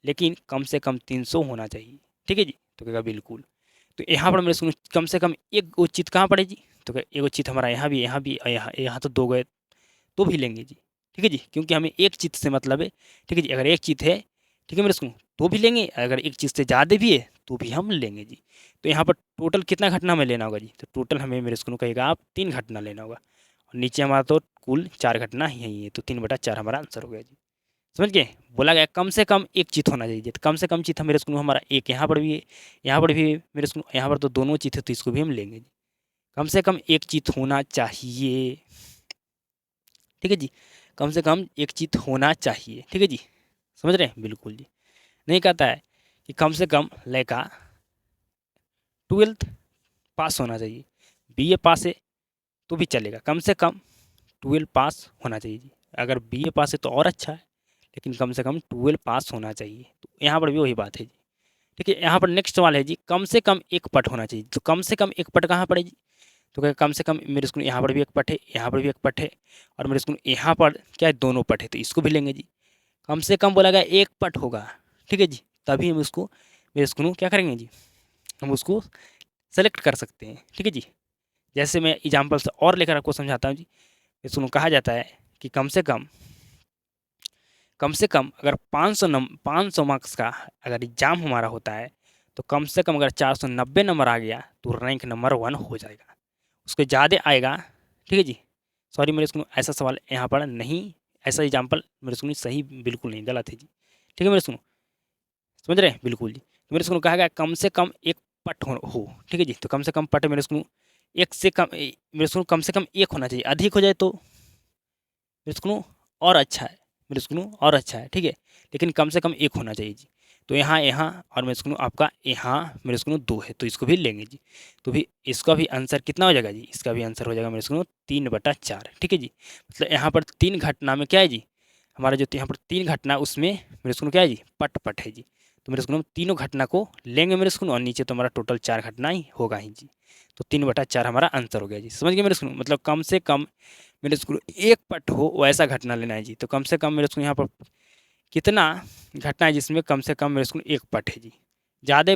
लेकिन कम से कम 300 होना चाहिए। ठीक है जी, तो कहेगा बिल्कुल। तो यहाँ पर मेरे सुनो कम से कम एक गो चित कहाँ पड़े जी, तो कहे एगो चित हमारा यहाँ भी, यहाँ भी, यहाँ यहाँ तो 2 गए तो भी लेंगे जी। ठीक है जी, क्योंकि हमें एक चित से मतलब है। ठीक है जी, अगर एक चित है, ठीक है मेरे सुनो, तो भी लेंगे, अगर एक चीज़ से ज़्यादा भी है तो भी हम लेंगे जी। तो यहाँ पर टोटल कितना घटना हमें लेना होगा जी, तो टोटल हमें मेरे सुनो कहेगा आप 3 घटना लेना होगा, और नीचे हमारा तो कुल 4 घटना यही है, तो 3/4 हमारा आंसर हो गया जी। समझ गए? बोला गया कम से कम एक चित होना चाहिए, तो कम से कम चित मेरे सुनो हमारा एक यहाँ पर भी है, यहाँ पर भी मेरे सुनो, यहाँ पर तो दोनों चित है तो इसको भी हम लेंगे जी। कम से कम एक चित होना चाहिए। ठीक है जी, कम से कम एक चित होना चाहिए। ठीक है जी, समझ रहे हैं? बिल्कुल जी। नहीं कहता है कि कम से कम लड़का 12th पास होना चाहिए, बीए पास है तो भी चलेगा, कम से कम 12 पास होना चाहिए जी। अगर बीए पास है तो और अच्छा है, लेकिन कम से कम 12 पास होना चाहिए। तो यहाँ पर भी वही बात है जी। ठीक है, यहाँ पर नेक्स्ट सवाल है जी, कम से कम एक पट होना चाहिए, तो कम से कम एक पट कहाँ पड़े जी, तो क्या कम से कम मेरे स्कूल यहाँ पर भी एक पट है, यहाँ पर भी एक पट है, और मेरे स्कूल यहाँ पर क्या है दोनों पट है, तो इसको भी लेंगे जी। कम से कम बोला गया एक पट होगा। ठीक है जी, तभी हम उसको मेरे स्कूल क्या करेंगे जी, हम उसको सेलेक्ट कर सकते हैं। ठीक है जी, जैसे मैं एग्जाम्पल से और लेकर आपको समझाता हूँ जी। सुनो, कहा जाता है कि कम से कम अगर 500 मार्क्स का अगर एग्ज़ाम हमारा होता है, तो कम से कम अगर 490 नंबर आ गया तो रैंक नंबर 1 हो जाएगा। उसको ज़्यादा आएगा, ठीक है जी, सॉरी मेरे सुनो ऐसा सवाल यहाँ पर नहीं, ऐसा एग्जाम्पल मेरे सुनो सही बिल्कुल नहीं, गलत है जी। ठीक है मेरे सुनो, समझ रहे हैं? बिल्कुल जी। तो मेरे स्कूल कहा गया कम से कम एक पट हो, ठीक है जी। तो कम से कम पट मेरे स्कूल एक से कम, मेरे स्कूल कम से कम एक होना चाहिए, अधिक हो जाए तो मेरे स्कूल और अच्छा है, मेरे स्कूल और अच्छा है, ठीक है, लेकिन कम से कम एक होना चाहिए जी। तो यहाँ यहाँ और मेरे स्कूल आपका यहाँ मेरे स्कूल 2 है, तो इसको भी लेंगे जी। तो भी इसका भी आंसर कितना हो जाएगा जी, इसका भी आंसर हो जाएगा मेरे स्कूल 3/4, ठीक है जी। मतलब यहाँ पर 3 घटना में क्या है जी, हमारा जो यहाँ पर 3 घटना उसमें मेरे स्कूल क्या है जी, पट पट है जी। तो मेरे स्कूल हम तीनों घटना को लेंगे मेरे स्कूल, और नीचे तो हमारा टोटल 4 घटना ही होगा ही जी। तो 3/4 हमारा आंसर हो गया जी, समझ गए मेरे स्कूल। मतलब कम से कम मेरे स्कूल एक पट हो वैसा घटना लेना है जी। तो कम से कम मेरे स्कूल यहाँ पर कितना घटना है जिसमें कम से कम मेरे स्कूल एक पट है जी। ज़्यादा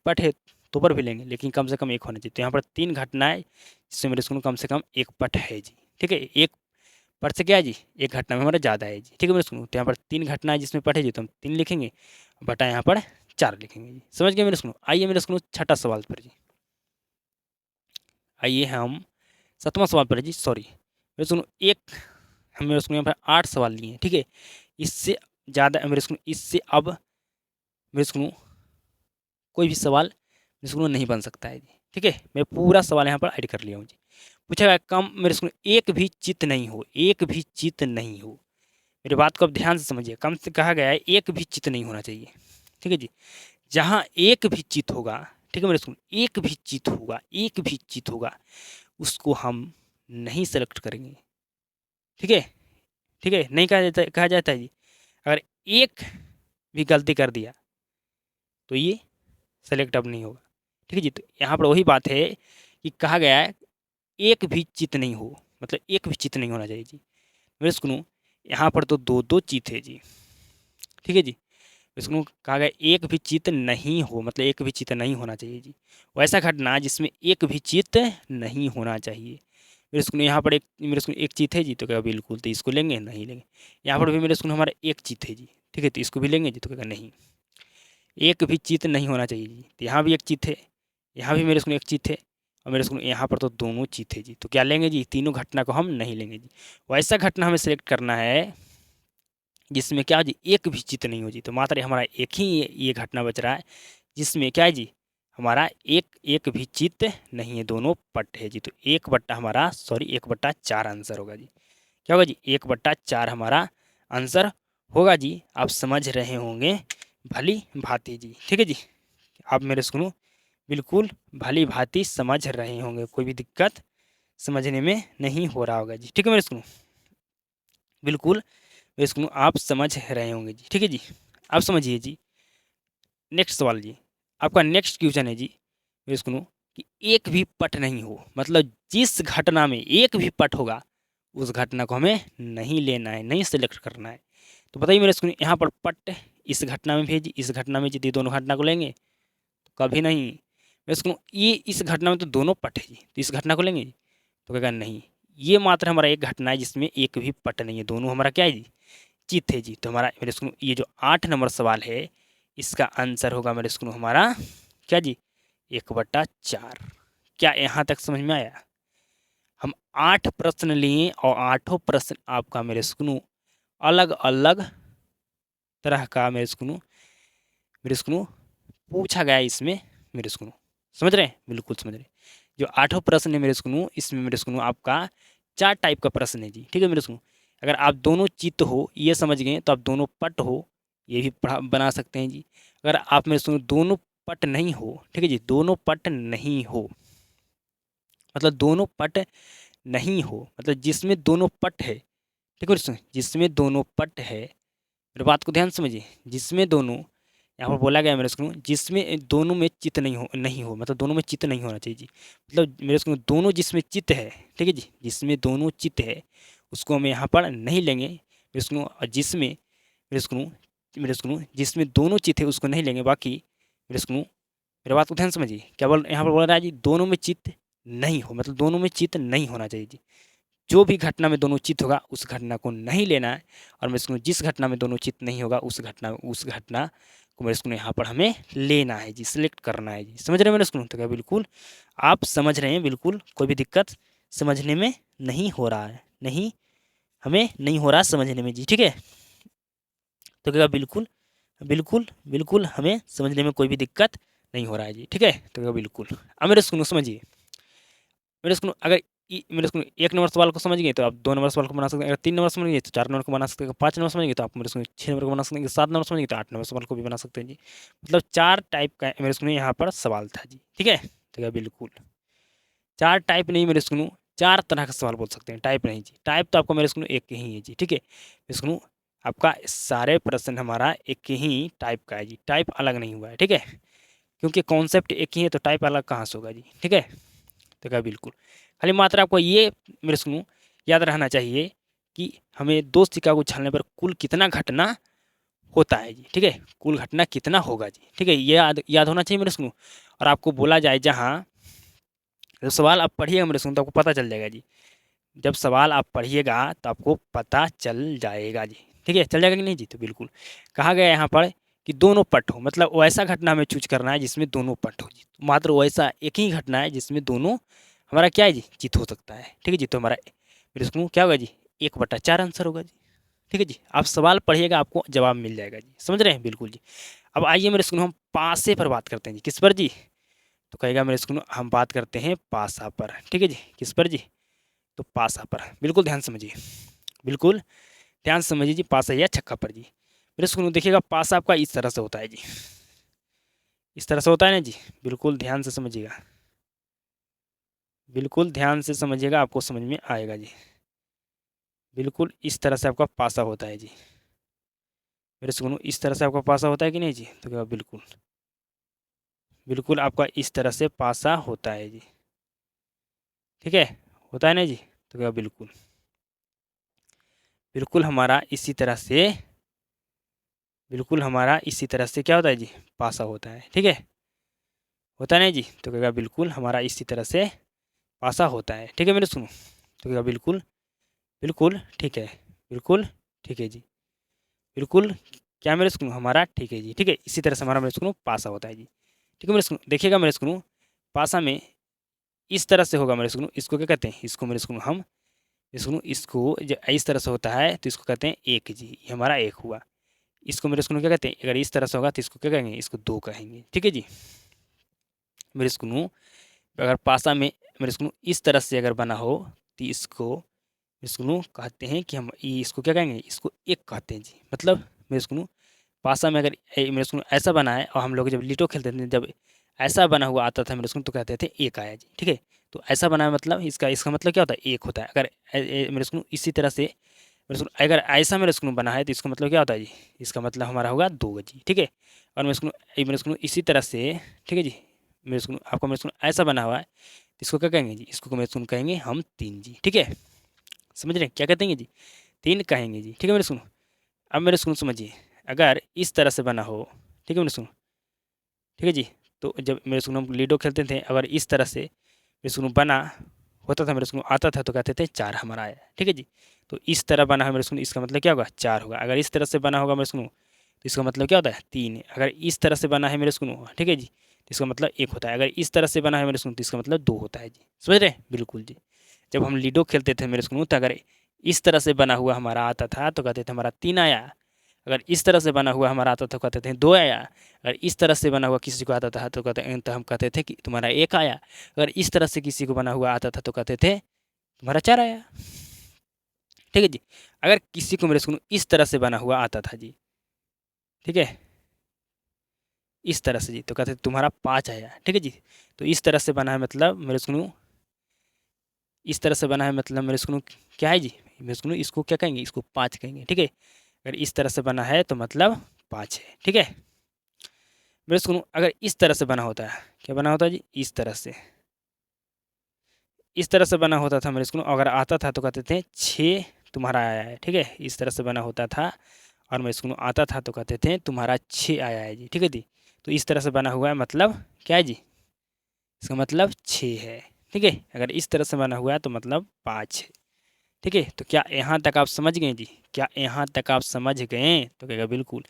पट है तो पर भी लेंगे, लेकिन कम से कम एक होना चाहिए। तो यहाँ पर 3 घटनाएं जिसमें मेरे स्कूल कम से कम एक पट है जी, ठीक है। एक पट से क्या है जी, एक घटना में हमारा ज़्यादा है जी, ठीक है मेरे स्कूल। तो यहाँ पर 3 घटनाएं जिसमें पट है जी, तो हम 3 लिखेंगे, बटा यहाँ पर 4 लिखेंगे जी, समझ गए मेरे स्कूल। आइए मेरे स्कूल छठा सवाल पर जी, आइए हम 7वां सवाल पर जी, सॉरी मेरे स्कूल हम मेरे स्कूल यहाँ पर 8 सवाल लिए हैं, ठीक है। इससे ज़्यादा मेरे स्कूल, इससे अब मेरे स्कूल कोई भी सवाल मेरे स्कूल नहीं बन सकता है जी, ठीक है। मैं पूरा सवाल यहाँ पर ऐड कर लिया हूँ जी। पूछा गया कम मेरे स्कूल एक भी चित नहीं हो, एक भी चित नहीं हो। मेरी बात को अब ध्यान से समझिए, कम से कहा गया है एक भी चित नहीं होना चाहिए, ठीक है जी। जहाँ एक भी चित होगा, ठीक है मेरे स्कूल, एक भी चित होगा, एक भी चित होगा, उसको हम नहीं सेलेक्ट करेंगे, ठीक है, ठीक है। नहीं कहा जाता है जी। अगर एक भी गलती कर दिया तो ये सेलेक्ट अब नहीं होगा, ठीक है जी। तो यहाँ पर वही बात है कि कहा गया है एक भी चित नहीं हो, मतलब एक भी चित नहीं होना चाहिए जी। मेरे सुनो यहाँ पर तो 2-2 चित है जी, ठीक है जी। इसको कहा गया एक भी चित नहीं हो, मतलब एक भी चित नहीं होना चाहिए जी। वैसा घटना जिसमें एक भी चित नहीं होना चाहिए। मेरे स्कूल यहाँ पर एक, मेरे स्कूल एक चित है जी, तो क्या बिल्कुल, तो इसको लेंगे नहीं लेंगे। यहाँ पर भी मेरे स्कूल हमारा एक चित है जी, ठीक है, तो इसको भी लेंगे जी, तो क्या नहीं, एक भी चित नहीं होना चाहिए जी। तो यहाँ भी एक चित है, यहाँ भी मेरे स्कूल एक चित है, और मेरे स्कूल यहाँ पर तो दोनों चित है जी। तो क्या लेंगे जी, तीनों घटना को हम नहीं लेंगे जी। वैसा घटना हमें सेलेक्ट करना है जिसमें क्या जी एक भी चित नहीं हो जी। तो मात्र हमारा एक ही ये घटना बच रहा है जिसमें क्या है जी, हमारा एक एक भी चित नहीं है, दोनों पट है जी। तो 1/4 आंसर होगा जी। क्या होगा जी, 1/4 हमारा आंसर होगा जी। आप समझ रहे होंगे भली भांति जी, ठीक है जी। आप मेरे सुनो बिल्कुल भली भांति समझ रहे होंगे, कोई भी दिक्कत समझने में नहीं हो रहा होगा जी, ठीक है मेरे सुनो, बिल्कुल मेरे सुनो आप समझ रहे होंगे जी, ठीक है जी। आप समझिए जी। नेक्स्ट सवाल जी, आपका नेक्स्ट क्वेश्चन है जी मेरे सुनो कि एक भी पट नहीं हो, मतलब जिस घटना में एक भी पट होगा उस घटना को हमें नहीं लेना है, नहीं सेलेक्ट करना है। तो बताइए मेरे सुनो यहाँ पर पट इस घटना में भी है जी, इस घटना में जी, दोनों घटना को लेंगे तो कभी नहीं। मेरे सुनो ये इस घटना में तो दोनों पट है जी, तो इस घटना को लेंगे जी, तो कहेगा नहीं। ये मात्र हमारा एक घटना है जिसमें एक भी पट नहीं है, दोनों हमारा क्या है जी, चित है जी। तो हमारा मेरे सुनो ये जो 8 नंबर सवाल है इसका आंसर होगा मेरे स्कूल हमारा क्या जी, 1/4। क्या यहाँ तक समझ में आया। हम 8 प्रश्न लिए और 8 प्रश्न आपका मेरे स्कूल अलग अलग तरह का मेरे स्कूल पूछा गया इसमें मेरे स्कूल, समझ रहे हैं, बिल्कुल समझ रहे हैं। जो 8 प्रश्न है मेरे स्कूल, इसमें मेरे स्कूल आपका 4 टाइप का प्रश्न है जी, ठीक है मेरे स्कूल। अगर आप दोनों चित्त हो ये समझ गए तो आप दोनों पट हो ये भी बना सकते हैं जी। अगर आप मेरे सुनो दोनों पट नहीं हो, ठीक है जी, दोनों पट नहीं हो, मतलब दोनों पट नहीं हो, मतलब जिसमें दोनों पट है, ठीक है सुन, जिसमें दोनों पट है, मेरे बात को ध्यान समझिए, जिसमें दोनों, यहाँ पर बोला गया मेरे सुनो जिसमें दोनों में चित्त नहीं हो, मतलब दोनों में चित्त नहीं होना चाहिए जी। मतलब मेरे सुनो दोनों जिसमें चित्त है, ठीक है जी, जिसमें दोनों चित्त है उसको हम यहाँ पर नहीं लेंगे मेरे सुनो। और जिसमें मेरे सुनो जिसमें दोनों चित्त है उसको नहीं लेंगे। बाकी मेरे सुनो मेरे बात को ध्यान समझिए, क्या बोल यहाँ पर बोल रहा है जी, दोनों में चित्त नहीं हो, मतलब दोनों में चित्त नहीं होना चाहिए जी। जो भी घटना में दोनों चित्त होगा उस घटना को नहीं लेना है। और मेरे सुनो जिस घटना में दोनों चित्त नहीं होगा उस घटना को मेरे सुनो यहाँ पर हमें लेना है जी, सिलेक्ट करना है जी। समझ रहे हैं मेरे सुनो, तो क्या बिल्कुल आप समझ रहे हैं, बिल्कुल कोई भी दिक्कत समझने में नहीं हो रहा है, नहीं हमें नहीं हो रहा समझने में जी, ठीक है। तो क्या बिल्कुल बिल्कुल बिल्कुल हमें समझने में कोई भी दिक्कत नहीं हो रहा है जी, ठीक है। तो बिल्कुल अब मेरे सुनो समझिए, मेरे सुनो अगर मेरे सुनो 1 नंबर सवाल को समझ गए तो आप 2 नंबर सवाल को बना सकते हैं, अगर 3 नंबर समझ गए तो 4 नंबर को बना सकते हैं, 5 नंबर समझ गए तो आप मेरे सुनो 6 नंबर को बना सकते हैं, 7 नंबर समझ गए तो 8 नंबर सवाल को भी बना सकते हैं जी। मतलब 4 टाइप का मेरे सुनो यहाँ पर सवाल था जी, ठीक है। तो बिल्कुल 4 टाइप नहीं मेरे सुनो, 4 तरह का सवाल बोल सकते हैं, टाइप नहीं जी। टाइप तो आपको मेरे सुनो एक ही है जी, ठीक है। मेरे सुनो आपका सारे प्रश्न हमारा एक ही टाइप का है जी, टाइप अलग नहीं हुआ है, ठीक है। क्योंकि कॉन्सेप्ट एक ही है तो टाइप अलग कहाँ से होगा जी, ठीक है। तो बिल्कुल खाली मात्र आपको ये मेरे सुनो याद रहना चाहिए कि हमें 2 सिक्का को उछालने पर कुल कितना घटना होता है जी, ठीक है। कुल घटना कितना होगा जी, ठीक है, ये याद याद होना चाहिए मेरे सुनो। और आपको बोला जाए जहाँ जब सवाल आप पढ़िएगा मेरे सुनो तो आपको पता चल जाएगा जी। जब सवाल आप पढ़िएगा तो आपको पता चल जाएगा जी, ठीक है। चल जाएगा कि नहीं जी। तो बिल्कुल कहा गया यहाँ पर कि दोनों पट हो, मतलब वैसा घटना हमें चूज करना है जिसमें दोनों पट हो जी। तो मात्र वैसा एक ही घटना है जिसमें दोनों हमारा क्या है जी, जीत हो सकता है, ठीक है जी। तो हमारा मेरे सुनो क्या होगा जी, 1/4 आंसर होगा जी, ठीक है जी। आप सवाल पढ़िएगा आपको जवाब मिल जाएगा जी, समझ रहे हैं, बिल्कुल जी। अब आइए मेरे सुनो हम पासे पर बात करते हैं जी, किस पर जी। तो कहेगा मेरे सुनो हम बात करते हैं पासा पर, ठीक है जी। किस पर जी, तो पासा पर। बिल्कुल ध्यान समझिए, बिल्कुल ध्यान समझिए जी, पासा या छक्का पर जी। मेरे सुनो देखिएगा पासा आपका इस तरह से होता है जी, इस तरह से होता है ना जी। बिल्कुल ध्यान से समझिएगा, बिल्कुल ध्यान से समझिएगा, आपको समझ में आएगा जी। बिल्कुल इस तरह से आपका पासा होता है जी। मेरे सुनो इस तरह से आपका पासा होता है कि नहीं जी। तो क्या बिल्कुल बिल्कुल आपका इस तरह से पासा होता है जी, ठीक है, होता है ना जी। तो क्या बिल्कुल बिल्कुल हमारा इसी तरह से, बिल्कुल हमारा इसी तरह से क्या होता है जी, पासा होता है, ठीक है, होता है ना जी। तो क्या बिल्कुल हमारा इसी तरह से पासा होता है, ठीक है मेरे सुनो। तो क्या बिल्कुल बिल्कुल ठीक है, बिल्कुल ठीक है जी, बिल्कुल क्या मेरे सुनो हमारा ठीक है जी, ठीक है। इसी तरह से हमारा मेरे सुनो पासा होता है जी, ठीक है मेरे सुनो। देखिएगा मेरे सुनो पासा में इस तरह से होगा मेरे सुनो, इसको क्या कहते हैं, इसको मेरे सुनो हम सुनो इसको जब इस तरह से होता है तो इसको कहते हैं एक जी, ये हमारा एक हुआ। इसको मेरे सुनो क्या कहते हैं, अगर इस तरह से होगा तो इसको क्या कहेंगे, इसको दो कहेंगे, ठीक है जी। मेरे सुनो अगर पासा में मेरे सुनो इस तरह से अगर बना हो तो इसको सुनो कहते हैं कि हम इसको क्या कहेंगे, इसको एक कहते हैं जी। मतलब मेरे सुनो पासा में अगर मेरे सुनो ऐसा बना है और हम लोग जब लीटो खेलते थे जब ऐसा बना हुआ आता था मेरे सुनो तो कहते थे एक आया जी, ठीक है। तो ऐसा बना है मतलब इसका इसका मतलब क्या होता है, एक होता है। अगर मेरे सुनो इसी तरह से मेरे सुनो अगर ऐसा मेरे सुनो बना है तो इसका मतलब क्या होता है जी, इसका मतलब हमारा होगा दो जी, ठीक है। और मेरे सुनो इसी तरह से, ठीक है जी। मेरे सुनो आपको मेरे सुनो ऐसा बना हुआ है तो इसको क्या कहेंगे जी, इसको मेरे सुनो कहेंगे हम तीन जी, ठीक है। समझ रहे हैं क्या कहते हैं जी, तीन कहेंगे जी, ठीक है मेरे सुनो। अब मेरे सुनो समझिए अगर इस तरह से बना हो, ठीक है मेरे सुनो, ठीक है जी। तो जब मेरे सुनो हम लूडो खेलते थे अगर इस तरह से मेरे सुनो बना होता था, मेरे सुनो आता था तो कहते थे चार हमारा आया, ठीक है जी। तो इस तरह बना है मेरे सुनो, इसका मतलब क्या होगा, चार होगा। अगर इस तरह से बना होगा मेरे सुनो तो इसका मतलब क्या होता है, तीन। अगर इस तरह से बना है मेरे सुनो, ठीक है जी, तो इसका मतलब एक होता है। अगर इस तरह से बना है मेरे सुनो तो इसका मतलब दो होता है जी, समझ रहे हैं, बिल्कुल जी। जब हम लूडो खेलते थे मेरे सुनो तो अगर इस तरह से बना हुआ हमारा आता था तो कहते थे हमारा तीन आया। अगर इस तरह से बना हुआ हमारा आता था तो कहते थे दो आया। अगर इस तरह से बना हुआ किसी को आता था तो हम कहते थे कि तुम्हारा एक आया। अगर इस तरह से किसी को बना हुआ आता था तो कहते थे तुम्हारा चार आया, ठीक है जी। अगर किसी को मेरे सुनो इस तरह से बना हुआ आता था जी, ठीक है, इस तरह से जी तो कहते थे तुम्हारा पाँच आया, ठीक है जी। तो इस तरह से बना है मतलब मेरे सुनो इस तरह से बना है मतलब मेरे सुनो क्या है जी, मेरे सुनो इसको क्या कहेंगे, इसको पाँच कहेंगे, ठीक है। अगर इस तरह से बना है तो मतलब पाँच है, ठीक है। मेरे सुनो अगर इस तरह से बना होता है, क्या बना होता है जी, इस तरह से, इस तरह से बना होता था मेरे सुनो अगर आता था तो कहते थे छः तुम्हारा आया है, ठीक है। इस तरह से बना होता था और मेरे सुनो आता था तो कहते थे तुम्हारा छः आया है जी, ठीक है जी। तो इस तरह से बना हुआ है मतलब क्या है जी, इसका मतलब छः है, ठीक है। अगर इस तरह से बना हुआ है तो मतलब पाँच है, ठीक है। तो क्या यहाँ तक आप समझ गए जी, क्या यहाँ तक आप समझ गए, तो कहेगा बिल्कुल।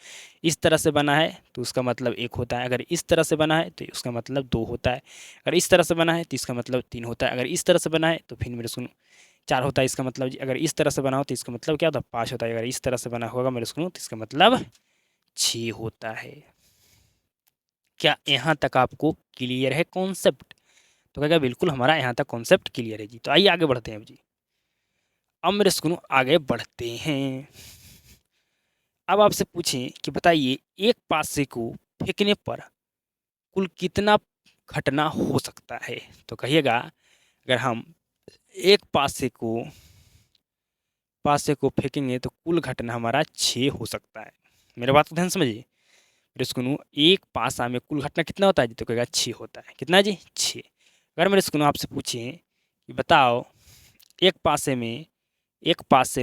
इस तरह से बना है तो उसका मतलब एक होता है। अगर इस तरह से बना है तो उसका मतलब दो होता है। अगर इस तरह से बना है तो इसका मतलब तीन होता है। अगर इस तरह से बना है तो फिर मेरे सुनो चार होता है इसका मतलब जी। अगर इस तरह से बना हो तो इसका मतलब क्या होता है, पाँच होता है। अगर इस तरह से बना होगा मेरे सुनो तो इसका मतलब 6 होता है। क्या यहाँ तक आपको क्लियर है कॉन्सेप्ट? तो कहेगा बिल्कुल हमारा यहाँ तक कॉन्सेप्ट क्लियर है जी। तो आइए आगे बढ़ते हैं अब जी। अब मेरे स्कूल आगे बढ़ते हैं। अब आपसे पूछें कि बताइए एक पासे को फेंकने पर कुल कितना घटना हो सकता है? तो कहिएगा अगर हम एक पासे को फेंकेंगे तो कुल घटना हमारा 6 हो सकता है। मेरे बात को ध्यान समझिए। मेरे स्कूल एक पासा में कुल घटना कितना होता है जी? तो कहेगा 6 होता है। कितना जी? 6। अगर मेरे स्कूल आपसे पूछें कि बताओ एक पासे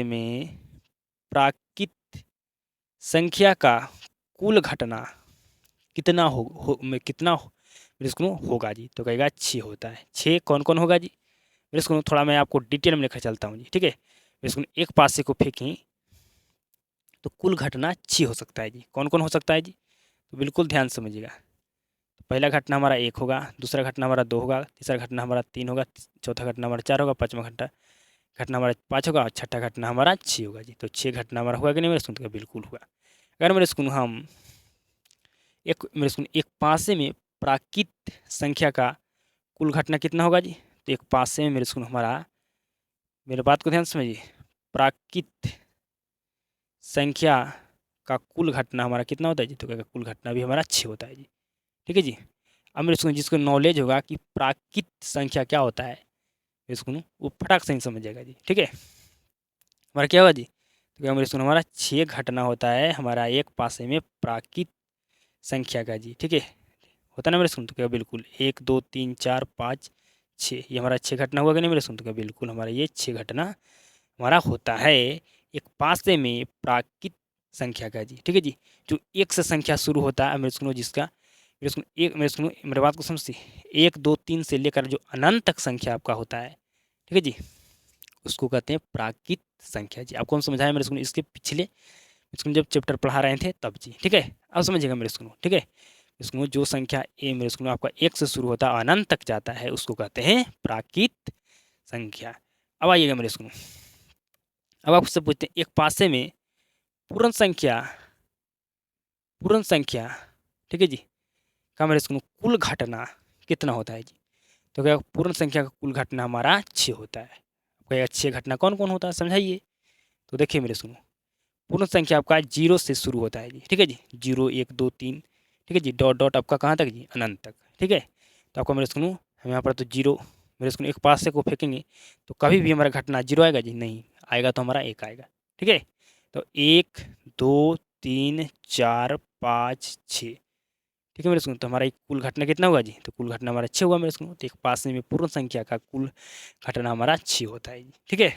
में प्राकृत संख्या का कुल घटना कितना मेरे स्कूल होगा जी? तो कहेगा 6 होता है। 6 कौन कौन होगा जी? मेरे स्कूल थोड़ा मैं आपको डिटेल में लेकर चलता हूँ जी, ठीक है। मेरे स्कूल एक पासे को फेंकें तो कुल घटना 6 हो सकता है जी। कौन कौन हो सकता है जी? तो बिल्कुल ध्यान से समझिएगा। तो पहला घटना हमारा 1 होगा, दूसरा घटना हमारा 2 होगा, तीसरा घटना हमारा 3 होगा, चौथा घटना हमारा 4 होगा, पाँचवा घटना हमारा 5 होगा और छठा घटना हमारा 6 होगा जी। तो 6 घटना हमारा हुआ कि नहीं मेरे स्कूल? तो बिल्कुल हुआ। अगर मेरे स्कूल एक पासे में प्राकृत संख्या का कुल घटना कितना होगा जी? तो एक पासे में मेरे स्कूल हमारा, मेरे बात को ध्यान से समझिए, प्राकृत संख्या का कुल घटना हमारा कितना होता है जी? तो कहेगा कुल घटना भी हमारा 6 होता है जी, ठीक है जी। अब मेरे स्कूल जिसको नॉलेज होगा कि प्राकृत संख्या क्या होता है मेरे स्कूल, वो फटाक से ही समझ जाएगा जी, ठीक है। हमारा क्या होगा जी? तो क्या मेरे स्कूल हमारा 6 घटना होता है हमारा एक पासे में प्राकृत संख्या का जी, ठीक है। होता है ना मेरे स्कूल? तो क्या बिल्कुल 1 2 3 4 5 6, ये हमारा 6 घटना हुआ कि नहीं मेरे स्कूल? तो क्या बिल्कुल हमारा ये 6 घटना हमारा होता है एक पासे में प्राकृत संख्या का जी, ठीक है जी। जो एक से संख्या शुरू होता है मेरे स्कूल, जिसका मेरे स्कूल एक, मेरे स्कूल मेरे बात को समझती, 1 2 3 से लेकर जो अनंत तक संख्या आपका होता है, ठीक है जी, उसको कहते हैं प्राकृत संख्या जी। आपको हम समझाया मेरे स्कूल इसके पिछले स्कूल जब चैप्टर पढ़ा रहे थे तब जी, ठीक है। अब समझिएगा मेरे स्कूल, ठीक है। इसमें जो संख्या ए मेरे स्कूल आपका 1 से शुरू होता है अनंत तक जाता है, उसको कहते हैं प्राकृत संख्या। अब आइएगा मेरे स्कूल, अब आपसे पूछते हैं एक पासे में पूर्ण संख्या, ठीक है जी, का मेरे स्कूल कुल घटना कितना होता है जी? तो क्या पूर्ण संख्या का कुल घटना हमारा 6 होता है। आपका 6 घटना कौन कौन होता है समझाइए। तो देखिए मेरे सुनो, पूर्ण संख्या आपका 0 से शुरू होता है जी, ठीक है जी, 0 1 2 3, ठीक है जी, डॉट डॉट आपका कहाँ तक जी? अनंत तक, ठीक है। तो आपका मेरे सुनो हम यहाँ पर तो 0 मेरे सुनो एक पास से को फेंकेंगे तो कभी भी हमारा घटना 0 आएगा जी? नहीं आएगा, तो हमारा 1 आएगा, ठीक है। तो 1 2 3 4 5 6, ठीक है मेरे सुनो। तो हमारा एक कुल घटना कितना हुआ जी? तो कुल घटना हमारा 6 हुआ मेरे सुनो। तो एक पास में पूर्ण संख्या का कुल घटना हमारा 6 होता है जी, ठीक है।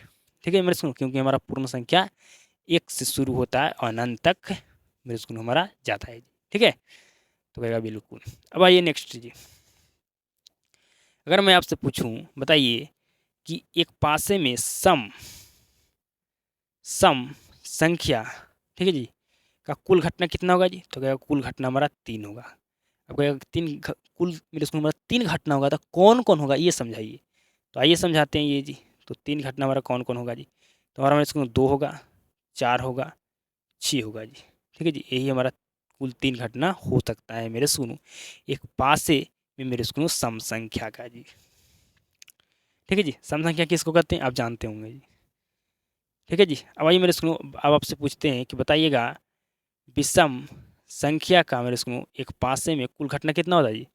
ठीक है मेरे सुनो, क्योंकि हमारा पूर्ण संख्या 1 से शुरू होता है और अनंत तक मेरे स्कूल हमारा जाता है जी, ठीक है। तो कहेगा बिल्कुल। अब आइए नेक्स्ट जी, अगर मैं आपसे पूछूं बताइए कि एक पासे में सम संख्या, ठीक है जी, का कुल घटना कितना होगा जी? तो कहेगा कुल घटना हमारा 3 होगा। अब कहेगा कुल मेरे स्कूल हमारा 3 घटना होगा, तो कौन कौन होगा ये समझाइए। तो आइए समझाते हैं ये जी। तो 3 घटना हमारा कौन कौन होगा जी? तो हमारा मेरे स्कूल 2 होगा, 4 होगा, 6 होगा जी, ठीक है जी। यही हमारा कुल 3 घटना हो सकता है मेरे सुनो एक पासे में मेरे सुनो सम संख्या का जी, ठीक है जी। सम संख्या किसको कहते हैं आप जानते होंगे जी, ठीक है जी। अब आइए मेरे सुनो, अब आपसे पूछते हैं कि बताइएगा विषम संख्या का मेरे सुनो एक पासे में कुल घटना कितना होता है जी?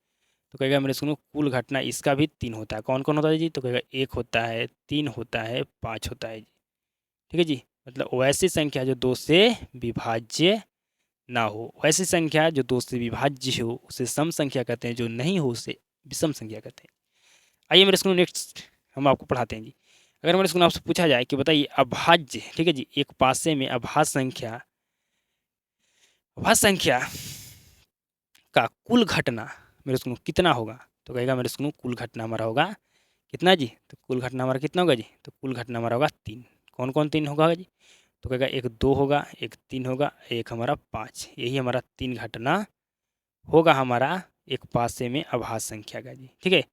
तो कहेगा मेरे सुनो कुल घटना इसका भी 3 होता है। कौन कौन होता है जी? तो कहेगा 1 होता है, 3 होता है, 5 होता है जी, ठीक है जी। मतलब वैसी संख्या जो 2 से विभाज्य ना हो, वैसी संख्या जो 2 से विभाज्य हो उसे सम संख्या कहते हैं, जो नहीं हो उसे विषम संख्या कहते हैं। आइए मेरे स्कूल नेक्स्ट हम आपको पढ़ाते हैं जी। अगर मेरे स्कूल आपसे पूछा जाए कि बताइए अभाज्य, ठीक है जी, एक पासे में अभाज्य संख्या का कुल घटना मेरे स्कूल कितना होगा? तो कहेगा मेरे स्कूल कुल घटना हमारा होगा कितना जी? तो कुल घटना हमारा कितना होगा जी? तो कुल घटना हमारा होगा 3। कौन कौन 3 होगा जी? तो कहेगा एक 2 होगा, एक 3 होगा, एक हमारा 5। यही हमारा 3 घटना होगा हमारा एक पासे में अभाज्य संख्या का जी, ठीक है।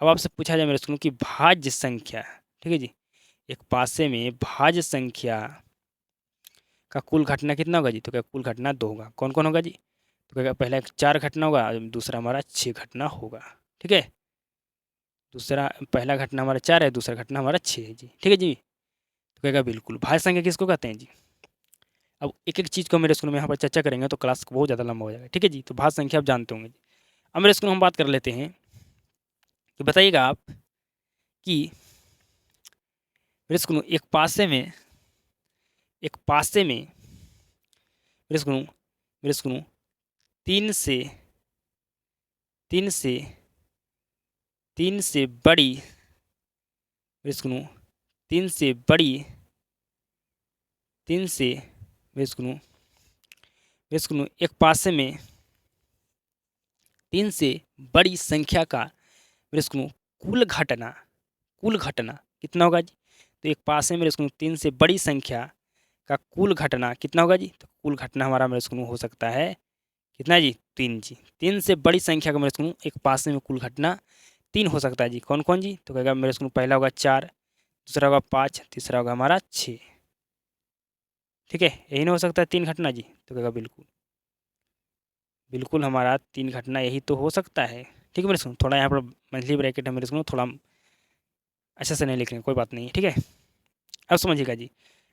अब आपसे पूछा जाए मेरे स्कूल की भाज्य संख्या, ठीक है जी, एक पासे में भाज्य संख्या का कुल घटना कितना होगा जी? तो क्या कुल घटना 2 होगा। कौन कौन होगा जी? तो क्या पहला 4 घटना होगा, दूसरा हमारा 6 घटना होगा। ठीक है, दूसरा पहला घटना हमारा 4 है, दूसरा घटना हमारा 6 है जी। ठीक है जी, तो कहेगा बिल्कुल। भाज्य संख्या किसको कहते हैं जी? अब एक एक चीज़ को मेरे स्कूल में यहाँ पर चर्चा करेंगे तो क्लास बहुत ज़्यादा लंबा हो जाएगा। ठीक है जी, तो भाज्य संख्या आप जानते होंगे जी। अब मेरे स्कूल में हम बात कर लेते हैं कि बताइएगा आप कि मेरे स्कूल एक पासे में मेरे स्कूल तीन से तीन से तीन से बड़ी मेरे स्कूल तीन से बड़ी तीन से मेरे स्कूल एक पासे में 3 से बड़ी संख्या का मेरे स्कूल कुल घटना कितना होगा जी? तो एक पास में मेरे स्कूल 3 से बड़ी संख्या का कुल घटना कितना होगा जी? तो कुल घटना हमारा मेरे स्कूल हो सकता है कितना जी? 3 जी। 3 से बड़ी संख्या का मेरे स्कूल एक पास में कुल घटना 3 हो सकता है जी। कौन कौन जी? तो कहेगा मेरे स्कूल पहला होगा 4, दूसरा होगा 5, तीसरा होगा हमारा 6। ठीक है, यही नहीं हो सकता है 3 घटना जी? तो कहेगा बिल्कुल बिल्कुल हमारा 3 घटना यही तो हो सकता है। ठीक है मेरे स्कूल, थोड़ा यहाँ पर मंथली ब्रैकेट है मेरे स्कूल, थोड़ा अच्छे से नहीं लिख रहे हैं, कोई बात नहीं है। ठीक है, अब समझिएगा जी,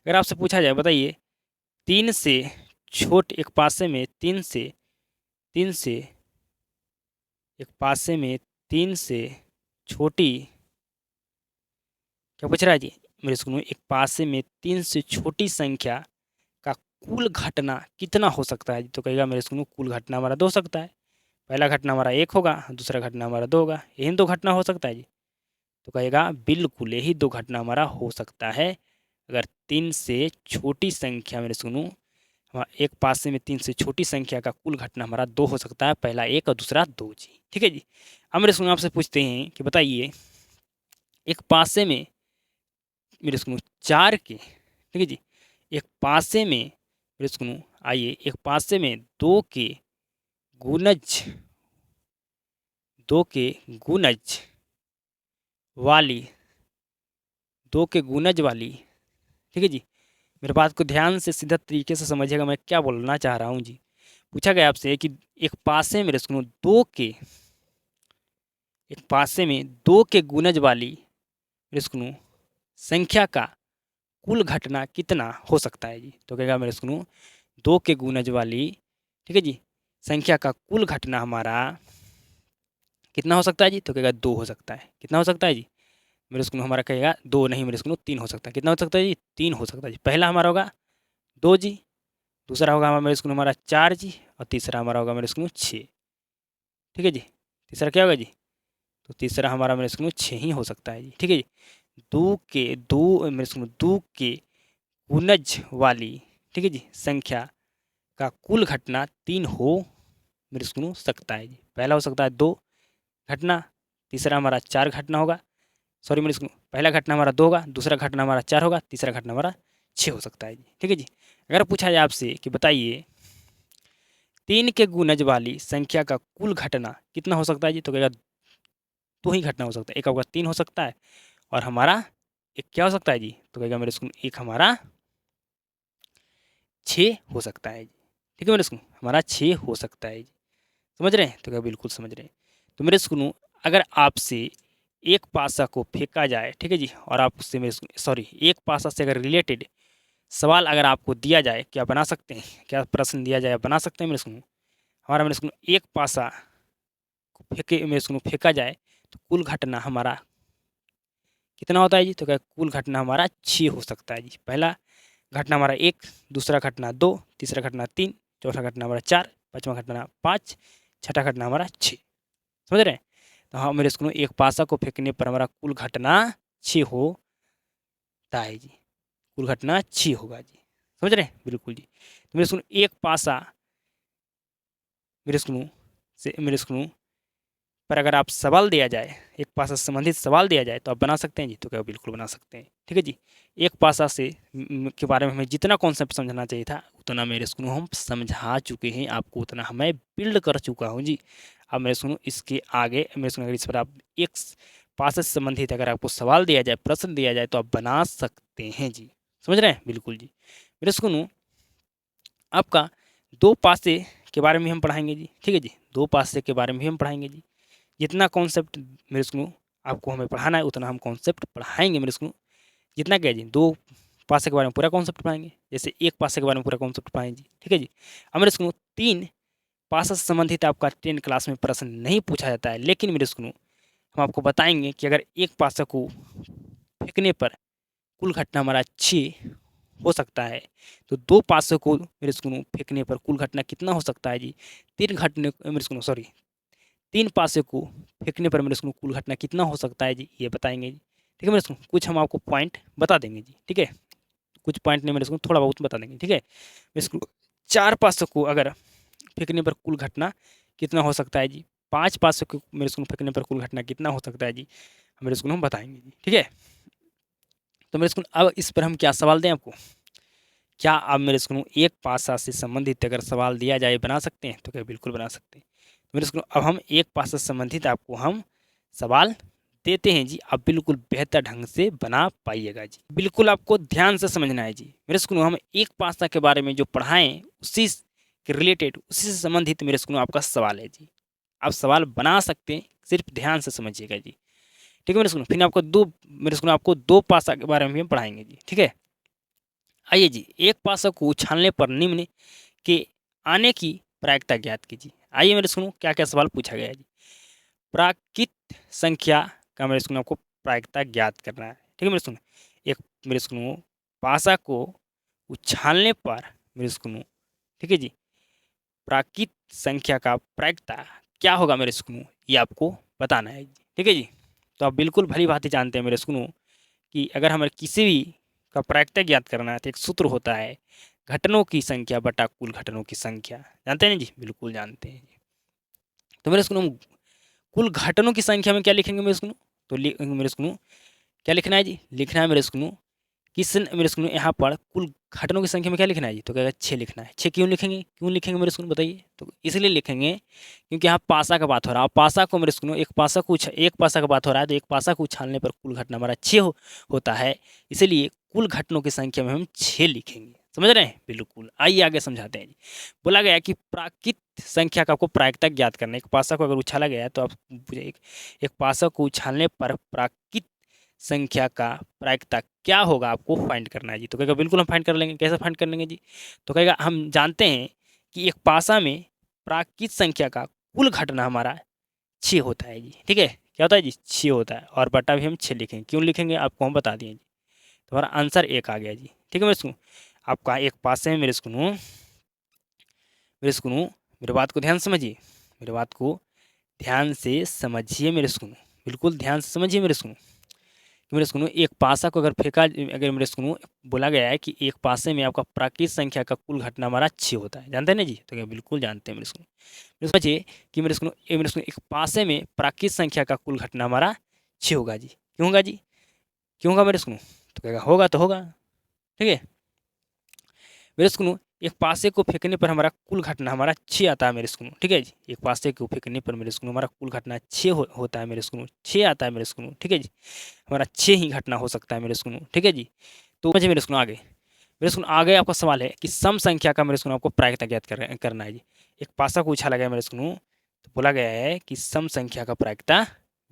अगर आपसे पूछा जाए बताइए 3 से छोटे एक पासे में 3 से एक पासे में 3 से छोटी क्या पूछ रहा है जी? मेरे स्कूल में एक पासे में 3 से छोटी संख्या का कुल घटना कितना हो सकता है? तो कहेगा मेरे स्कूल में कुल घटना हमारा 2 हो सकता है। पहला घटना हमारा 1 होगा, दूसरा घटना हमारा 2 होगा, यही 2 घटना हो सकता है जी। तो कहेगा बिल्कुल यही 2 घटना हमारा हो सकता है। अगर 3 से छोटी संख्या मेरे सुनो एक पासे में 3 से छोटी संख्या का कुल घटना हमारा 2 हो सकता है, पहला 1 और दूसरा 2 जी। ठीक है जी, अब मेरे सुनो आपसे पूछते हैं कि बताइए एक पासे में मेरे सुनो 4 के, ठीक है जी, एक पासे में मेरे सुनो आइए एक पासे में 2 के गुणज 2 के गुणज वाली 2 के गुणज वाली, ठीक है जी, मेरे बात को ध्यान से सीधा तरीके से समझिएगा मैं क्या बोलना चाह रहा हूँ जी। पूछा गया आपसे कि एक पासे में सुनो 2 के एक पासे में 2 के गुणज वाली मेरे सुनो संख्या का कुल घटना कितना हो सकता है जी? तो कहेगा मेरे सुनो 2 के गुणज वाली, ठीक है जी, संख्या का कुल घटना हमारा कितना हो सकता है जी? तो कहेगा 2 हो सकता है। कितना हो सकता है जी? मेरे स्कूल हमारा कहेगा 2 नहीं, मेरे स्कूल 3 हो सकता है। कितना हो सकता है जी? 3 हो सकता है जी। पहला हमारा होगा 2 जी, दूसरा होगा मेरे स्कूल हमारा 4 जी, और तीसरा हमारा होगा मेरे स्कूल 6। ठीक है जी, तीसरा क्या होगा जी? तो तीसरा हमारा मेरे स्कूल 6 ही हो सकता है जी। ठीक है जी, 2 मेरे स्कूल 2 के गुणज वाली, ठीक है जी, संख्या का कुल घटना 3 हो मेरे स्कूल सकता है जी। पहला हो सकता है 2 घटना, तीसरा हमारा 4 घटना होगा, सॉरी मेरे स्कूल पहला घटना हमारा 2 होगा, दूसरा घटना हमारा 4 होगा, तीसरा घटना हमारा 6 हो सकता है जी। ठीक है जी, अगर पूछा जाए आपसे कि बताइए 3 के गुणज वाली संख्या का कुल घटना कितना हो सकता है जी? तो कहेगा 2 ही घटना हो सकता है। एक होगा 3 हो सकता है और हमारा एक क्या हो सकता है जी? तो कहेगा मेरे स्कूल एक हमारा 6 हो सकता है जी। ठीक है मेरे स्कूल, हमारा 6 हो सकता है जी। समझ रहे हैं? तो क्या बिल्कुल समझ रहे हैं। तो मेरे स्कूल अगर आपसे एक पासा को फेंका जाए, ठीक है जी, और आप उससे मेरे सॉरी एक पासा से अगर रिलेटेड सवाल अगर आपको दिया जाए, क्या बना सकते हैं? क्या प्रश्न दिया जाए बना सकते हैं मेरे स्कूल? हमारा मेरे स्कूल एक पासा को फेंके मेरे स्कूल फेंका जाए तो कुल घटना हमारा कितना होता है जी? तो क्या कुल घटना हमारा 6 हो सकता है जी। पहला घटना हमारा 1, दूसरा घटना 2, तीसरा घटना 3, चौथा घटना हमारा 4, पाँचवा घटना 5, छठा घटना हमारा 6। समझ रहे हैं? तो हाँ मेरे स्कूल एक पासा को फेंकने पर हमारा कुल घटना 6 होता है जी। कुल घटना 6 होगा जी। समझ रहे हैं? बिल्कुल जी। तो मेरे स्कूल एक पासा मेरे स्कूल पर अगर आप सवाल दिया जाए, एक पासा से संबंधित सवाल दिया जाए तो आप बना सकते हैं जी? तो क्या बिल्कुल बना सकते हैं। ठीक है जी, एक पासा से के बारे में हमें जितना कॉन्सेप्ट समझना चाहिए था उतना मेरे स्कूल हम समझा चुके हैं, आपको उतना हमें बिल्ड कर चुका हूँ जी। अब मेरे स्कूल इसके आगे मेरे स्कूल अगर इस पर आप एक पासा से संबंधित अगर आपको सवाल दिया जाए, प्रश्न दिया जाए तो आप बना सकते हैं जी। समझ रहे हैं? बिल्कुल जी। मेरे स्कूल आपका दो पासे के बारे में हम पढ़ाएंगे जी। ठीक है जी, दो पासे के बारे में भी हम पढ़ाएंगे जी। जितना कॉन्सेप्ट मेरे स्कूल आपको हमें पढ़ाना है उतना हम कॉन्सेप्ट पढ़ाएंगे मेरे स्कूल। जितना क्या जी, दो पासे के बारे में पूरा कॉन्सेप्ट पढ़ाएंगे, जैसे एक पासे के बारे में पूरा कॉन्सेप्ट पढ़ाएंगे जी। ठीक है जी। अब मेरे स्कूल तीन पासा से संबंधित आपका 10 क्लास में प्रश्न नहीं पूछा जाता है, लेकिन मेरे स्कूल हम आपको बताएंगे कि अगर एक पासा को फेंकने पर कुल घटना हमारा 6 हो सकता है, तो दो पासों को मेरे स्कूल फेंकने पर कुल घटना कितना हो सकता है जी। तीन पासे को फेंकने पर मेरे स्कूल कुल घटना कितना हो सकता है जी, ये बताएंगे जी। ठीक है मेरे स्कूल, कुछ हम आपको पॉइंट बता देंगे जी। ठीक है, कुछ पॉइंट नहीं मेरे स्कूल, थोड़ा बहुत बता देंगे। ठीक है मेरे स्कूल, चार पासों को अगर फेंकने पर कुल घटना कितना हो सकता है जी। पाँच पासों को मेरे स्कूल फेंकने पर कुल घटना कितना हो सकता है जी, मेरे स्कूल हम बताएंगे जी। ठीक है, तो मेरे स्कूल अब इस पर हम क्या सवाल दें आपको, क्या आप मेरे स्कूल एक पासा से संबंधित अगर सवाल दिया जाए बना सकते हैं, तो क्या बिल्कुल बना सकते हैं। मेरे स्कूल अब हम एक पासा से संबंधित आपको हम सवाल देते हैं जी, आप बिल्कुल बेहतर ढंग से बना पाइएगा जी। बिल्कुल आपको ध्यान से समझना है जी। मेरे स्कूल हम एक पासा के बारे में जो पढ़ाएं उसी के रिलेटेड, उसी से संबंधित मेरे स्कूल आपका सवाल है जी। आप सवाल बना सकते हैं, सिर्फ ध्यान से समझिएगा जी। ठीक है मेरे स्कूल, फिर आपको दो पासा के बारे में भी हम पढ़ाएंगे जी। ठीक है, आइए जी, एक पासा को उछालने पर निम्न के आने की प्रायिकता ज्ञात कीजिए। आइए मेरे सुनो क्या क्या सवाल पूछा गया है जी। प्राकृत संख्या का मेरे सुनो आपको प्रायिकता ज्ञात करना है। ठीक है मेरे सुनो, एक मेरे सुनो पासा को उछालने पर मेरे सुनो, ठीक है जी, प्राकृत संख्या का प्रायिकता क्या होगा मेरे सुनो, ये आपको बताना है जी। ठीक है जी, तो आप बिल्कुल भली भांति जानते हैं मेरे सुनो कि अगर हमें किसी भी का प्रायिकता ज्ञात करना है तो एक सूत्र होता है, घटनों की संख्या बटा कुल घटनों की संख्या। जानते हैं जी, बिल्कुल जानते हैं जी। तो मेरे स्कूल कुल घटनों की संख्या में क्या लिखेंगे मेरे स्कूल, तो मेरे स्कूल क्या लिखना है जी, लिखना है मेरे स्कूल किस मेरे स्कूल यहाँ पर कुल घटनों की संख्या में क्या लिखना है जी, तो कहेगा 6 लिखना है। 6 क्यों लिखेंगे मेरे स्कूल बताइए, तो इसलिए लिखेंगे क्योंकि यहाँ पासा का बात हो रहा है। पासा को मेरे स्कूल एक पासा का बात हो रहा है, तो एक पासा को उछालने पर कुल घटना हमारा 6 होता है, इसीलिए कुल घटनों की संख्या में हम 6 लिखेंगे। समझ रहे हैं, बिल्कुल। आइए आगे समझाते हैं जी। बोला गया कि प्राकृत संख्या का आपको प्रायिकता ज्ञात करना है। एक पासा को अगर उछाला गया है तो आप एक पासा को उछालने पर प्राकृत संख्या का प्रायिकता क्या होगा आपको फाइंड करना है जी। तो कहेगा बिल्कुल हम फाइंड कर लेंगे। कैसे फाइंड कर लेंगे जी, तो कहेगा हम जानते हैं कि एक पासा में प्राकृत संख्या का कुल घटना हमारा 6 होता है जी। ठीक है, क्या होता है जी, 6 होता है, और बटा भी हम 6 लिखेंगे। क्यों लिखेंगे आपको हम बता दिए जी, तो हमारा आंसर 1 आ गया जी। ठीक है मेरे सुनो, आपका एक पासे में मेरे बात को ध्यान से समझिए, मेरे बात को ध्यान से समझिए मेरे सुनो, बिल्कुल ध्यान से समझिए मेरे सुनो। मेरे सुनो एक पासा को अगर मेरे सुनो बोला गया है कि एक पासे में आपका प्राकृत संख्या का कुल घटना हमारा 6 होता है। जानते हैं ना जी, तो क्या बिल्कुल जानते हैं मेरे सुनो। मेरे समझिए कि मेरे सुनो एक पासे में प्राकृत संख्या का कुल घटना हमारा 6 होगा जी। क्यों होगा जी, क्यों होगा मेरे सुनो, तो कहेगा होगा तो होगा। ठीक है मेरे सुनो, एक पासे को फेंकने पर हमारा कुल घटना हमारा 6 आता है मेरे सुनो। ठीक है जी, एक पासे को फेंकने पर मेरे सुनो हमारा कुल घटना 6 होता है मेरे सुनो, 6 आता है मेरे सुनो। ठीक है जी, हमारा 6 ही घटना हो सकता है मेरे सुनो। ठीक है जी, तो मुझे मेरे सुनो आगे आपका सवाल है कि सम संख्या का मेरे सुनो आपको प्रायिकता ज्ञात करना है जी। एक पासा को उछाला गया मेरे सुनो, तो बोला गया है कि सम संख्या का प्रायिकता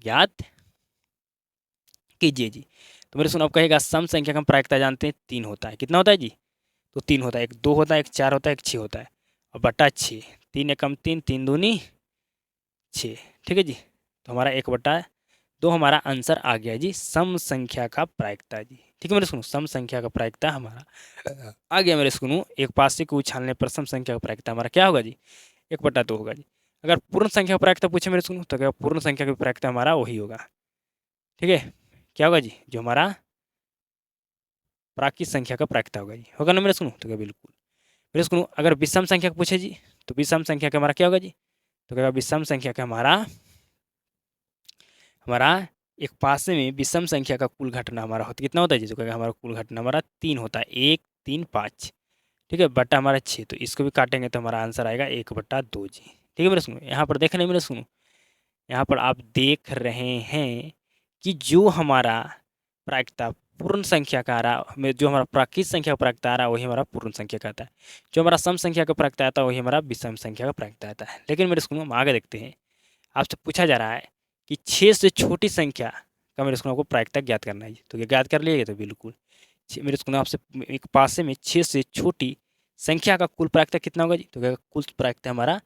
ज्ञात कीजिए जी। तो मेरे सुनो आप कहेगा सम संख्या का प्रायिकता जानते हैं 3 होता है। कितना होता है जी, तो 3 होता है। एक 2 होता है, एक 4 होता है, एक 6 होता है, और बटा 6। 3 एकम 3, 3 दूनी 6। ठीक है जी, तो हमारा 1/2 हमारा आंसर आ गया जी, सम संख्या का प्रायिकता जी। ठीक है मेरे सुनो, सम संख्या का प्रायिकता हमारा आ गया मेरे सुनो। एक पासे को उछालने पर सम संख्या का प्रायिकता हमारा क्या होगा जी, 1/2 होगा जी। अगर पूर्ण संख्या का प्रायिकता पूछे मेरे सुनो, तो क्या पूर्ण संख्या का प्रायिकता हमारा वही होगा। ठीक है, क्या होगा जी, जो हमारा प्राकृत संख्या का प्रायिकता होगा जी। होगा ना मेरे सुनो, तो क्या बिल्कुल। मेरे सुनो अगर विषम संख्या पूछे जी, तो विषम संख्या का हमारा क्या होगा जी, तो कहेगा विषम संख्या का हमारा एक पासे में विषम संख्या का कुल घटना हमारा होता कितना होता है जी, तो कहेगा हमारा कुल घटना हमारा 3 होता है, 1 3 5। ठीक है, बटा हमारा 6, तो इसको भी काटेंगे तो हमारा आंसर आएगा 1/2 जी। ठीक है मेरे सुनो, यहाँ पर देख रहे हैं मेरे सुनो, यहाँ पर आप देख रहे हैं कि जो हमारा प्रायिकता पूर्ण संख्या का आ रहा है, जो हमारा प्राकृत संख्या का प्राकृत आ रहा है वही हमारा पूर्ण संख्या का आता है। जो हमारा सम संख्या का प्राकृत आता है वही हमारा विषम संख्या का प्राकृत आता है। लेकिन मेरे स्कूल में हम आगे देखते हैं, आपसे पूछा जा रहा है कि 6 से छोटी संख्या का मेरे स्कूल को प्राकृत ज्ञात करना है। तो ये ज्ञात कर लिएगा तो बिल्कुल मेरे स्कूल आपसे एक पासे में 6 से छोटी संख्या का कुल प्राकृत कितना होगा जी? तो क्या कुल प्राकृत हमारा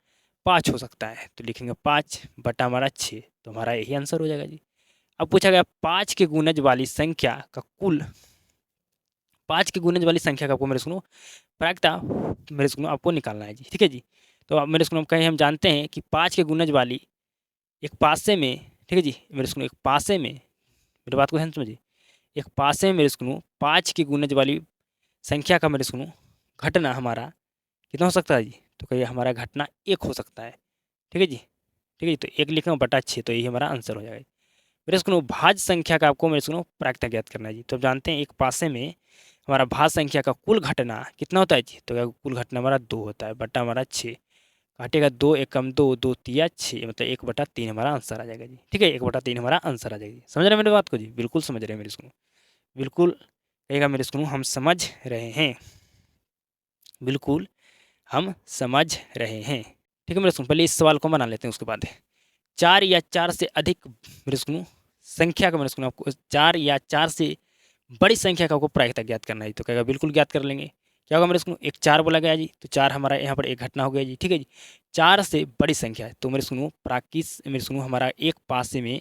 5 हो सकता है। तो लिखेंगे 5 बटा हमारा 6, तो हमारा यही आंसर हो जाएगा जी। अब पूछा गया 5 के गुणज वाली संख्या का कुल, 5 के गुणज वाली संख्या का आपको मेरे सुनो प्राकृत मेरे सुनो आपको निकालना है जी। ठीक है जी। तो अब मेरे सुनो कहीं हम जानते हैं कि 5 के गुणज वाली एक पासे में, ठीक है जी, मेरे सुनो एक पासे में, मेरी बात को ध्यान समझिए, एक पासे में मेरे सुनो 5 के गुणज वाली संख्या का मेरे सुनो घटना हमारा कितना हो सकता है जी? तो कहिए हमारा घटना 1 हो सकता है। ठीक है जी। ठीक है जी। तो 1 लिखेंगे बटा 6, तो यही हमारा आंसर हो जाएगा। मेरे सुनो भाज्य संख्या का आपको मेरे सुनो प्राकृत ज्ञात करना है जी। तो जानते हैं एक पासे में हमारा भाज्य संख्या का कुल घटना कितना होता है जी? तो क्या कुल घटना हमारा 2 होता है बटा हमारा 6, काटेगा 2 एकम 2, 2 तिया 6, मतलब 1/3 हमारा आंसर आ जाएगा जी। ठीक है, 1/3 हमारा आंसर आ जाएगा जी। समझ रहे हैं मेरी बात को जी? बिल्कुल समझ रहे हैं मेरे सुनो, बिल्कुल कहेगा मेरे सुनो हम समझ रहे हैं, बिल्कुल हम समझ रहे हैं। ठीक है मेरे सुनो, पहले इस सवाल को बना लेते हैं, उसके बाद 4 या 4 से अधिक मेरे सुनो संख्या का मेरे सुनो आपको 4 या 4 से बड़ी संख्या का आपको प्रायिकता ज्ञात करना है। तो कहेगा बिल्कुल ज्ञात कर लेंगे। क्या होगा मेरे सुनो, एक 4 बोला गया जी, तो 4 हमारा यहाँ पर एक घटना हो गया जी। ठीक है जी। 4 से बड़ी संख्या है तो मेरे सुनो प्राकृत मेरे सुनो हमारा एक पासे में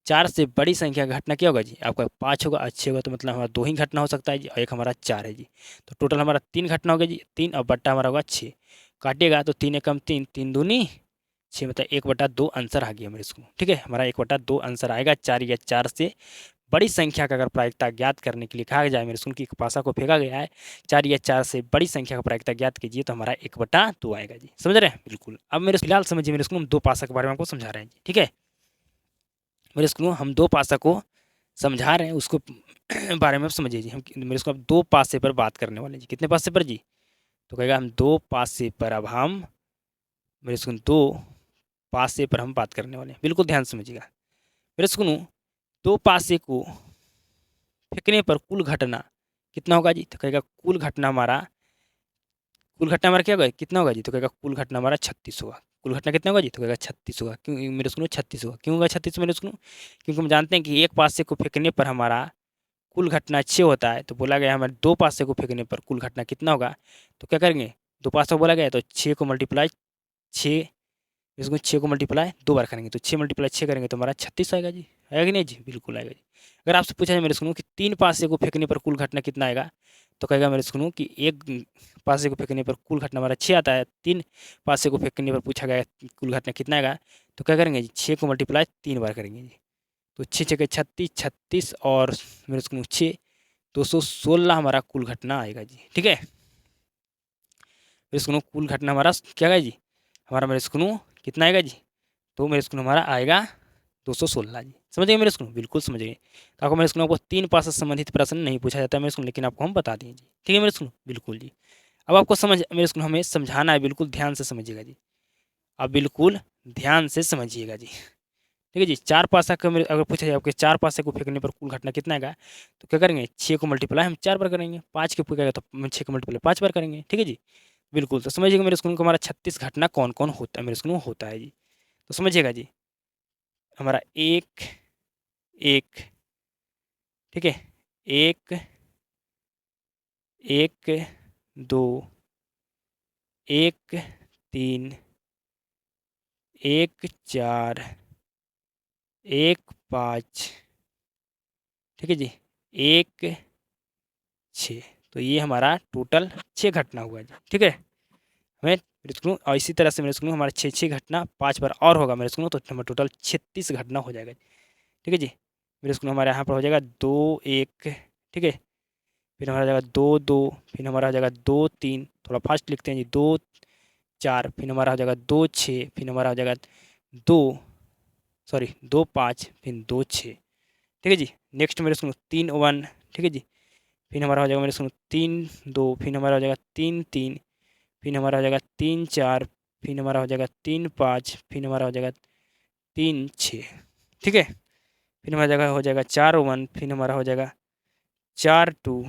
4 से बड़ी संख्या का घटना क्या होगा जी? आपका 5 होगा, अच्छे होगा, तो मतलब हमारा 2 ही घटना हो सकता है जी, और एक हमारा 4 है जी। तो टोटल हमारा 3 घटना हो गया जी, 3 और बट्टा हमारा होगा 6, काटेगा तो 3 एकम 3, 3 दूनी 6, मतलब 1/2 आंसर आ गया मेरे स्कूल। ठीक है, हमारा 1/2 आंसर आएगा। 4 या 4 से बड़ी संख्या का अगर प्रायिकता ज्ञात करने के लिए कहा जाए मेरे स्कूल की पासा को फेंका गया है, 4 या 4 से बड़ी संख्या का प्रायिकता ज्ञात कीजिए, तो हमारा 1/2 आएगा जी। समझ रहे हैं? बिल्कुल। अब मेरे फिलहाल समझिए मेरे स्कूल हम 2 पासा के बारे में आपको समझा रहे हैं जी। ठीक है, मेरे स्कूल हम 2 पासा को समझा रहे हैं, उसको बारे में समझिए जी। हम मेरे स्कूल 2 पासे पर बात करने वाले जी। कितने पासे पर जी? तो कहेगा हम 2 पासे पर, अब हम मेरे स्कूल 2 पासे पर हम बात करने वाले हैं। बिल्कुल ध्यान समझिएगा मेरे सुनो, 2 पासे को फेंकने पर कुल घटना कितना होगा जी? तो कहेगा कुल घटना हमारा क्या होगा, कितना होगा जी? तो कहेगा कुल घटना हमारा 36 होगा। कुल घटना कितना होगा जी? तो कहेगा 36 होगा। क्यों मेरे सुनो 36 होगा? क्यों होगा 36 मेरे सुनो? क्योंकि हम जानते हैं कि एक पासे को फेंकने पर हमारा कुल घटना 6 होता है। तो बोला गया हमारे 2 पासे को फेंकने पर कुल घटना कितना होगा? तो क्या करेंगे, 2 पासे को बोला गया है तो 6 को मल्टीप्लाई 6, इसको 6 को मल्टीप्लाई 2 बार करेंगे, तो 6 × 6 करेंगे तो हमारा 36 आएगा जी। आएगा कि नहीं जी? बिल्कुल आएगा जी। अगर आपसे पूछा जाए मेरे सुनो कि 3 पासे को फेंकने पर कुल घटना कितना आएगा, तो कहेगा मेरे सुनो कि एक पासे को फेंकने पर कुल घटना हमारा 6 आता है। 3 पासे को फेंकने पर पूछा गया कुल घटना कितना आएगा, तो क्या करेंगे जी? 6 को मल्टीप्लाई 3 बार करेंगे जी, तो 6 छके 36, 36 और मेरे सुनो 6, 216 हमारा कुल घटना आएगा जी। ठीक है, मेरे सुनो कुल घटना हमारा क्या आएगा जी? हमारा मेरे सुनो कितना आएगा जी? तो मेरे स्कूल हमारा आएगा 216 जी। समझ गए मेरे स्कूल? बिल्कुल समझ गए। तो आपको मेरे स्कूल आपको 3 पास से संबंधित प्रश्न नहीं पूछा जाता है मेरे स्कूल, लेकिन आपको हम बता दिए जी। ठीक है मेरे स्कूल? बिल्कुल जी। अब आपको समझ मेरे स्कूल हमें समझाना है, बिल्कुल ध्यान से समझिएगा जी। आप बिल्कुल ध्यान से समझिएगा जी। ठीक है जी। 4 पासा का मेरे अगर पूछा जाए आपके 4 पासे को फेंकने पर कुल घटना कितना आएगा, तो क्या करेंगे 6 को मल्टीप्लाई हम 4 बार करेंगे, 5 के फेंकेगा तो 6 को मल्टीप्लाई 5 बार करेंगे। ठीक है जी। बिल्कुल। तो समझिएगा मेरे स्कूल को हमारा 36 घटना कौन कौन होता है मेरे स्कूल होता है जी। तो समझिएगा जी, हमारा 1 1, ठीक है, 1 1 2 1 3 1 4 1 5, ठीक है जी, 1 6। तो ये हमारा टोटल 6 घटना हुआ जी। ठीक है, हमें मेरे स्कूल और इसी तरह से मेरे स्कूल हमारा 6 घटना 5 बार और होगा मेरे स्कूल, तो हमारा टोटल 36 घटना हो जाएगा। ठीक है जी। मेरे स्कूल हमारे यहाँ पर हो जाएगा 2 1, ठीक है, फिर हमारा हो जाएगा 2 2, फिर हमारा हो जाएगा 2 3, थोड़ा फास्ट लिखते हैं जी, 2 4, फिर हमारा हो जाएगा 2 6, फिर हमारा हो जाएगा 2 5, फिर 2 6। ठीक है जी। नेक्स्ट मेरे सुनो 3 1, ठीक है जी, फिर हमारा हो जाएगा मेरे सुनो 3 2, फिर हमारा हो जाएगा 3 3, फिर हमारा हो जाएगा 3 4, फिर हमारा हो जाएगा 3 5, फिर हमारा हो जाएगा 3 6। ठीक है, फिर हमारा जगह हो जाएगा 4 1, फिर हमारा हो जाएगा 4 2,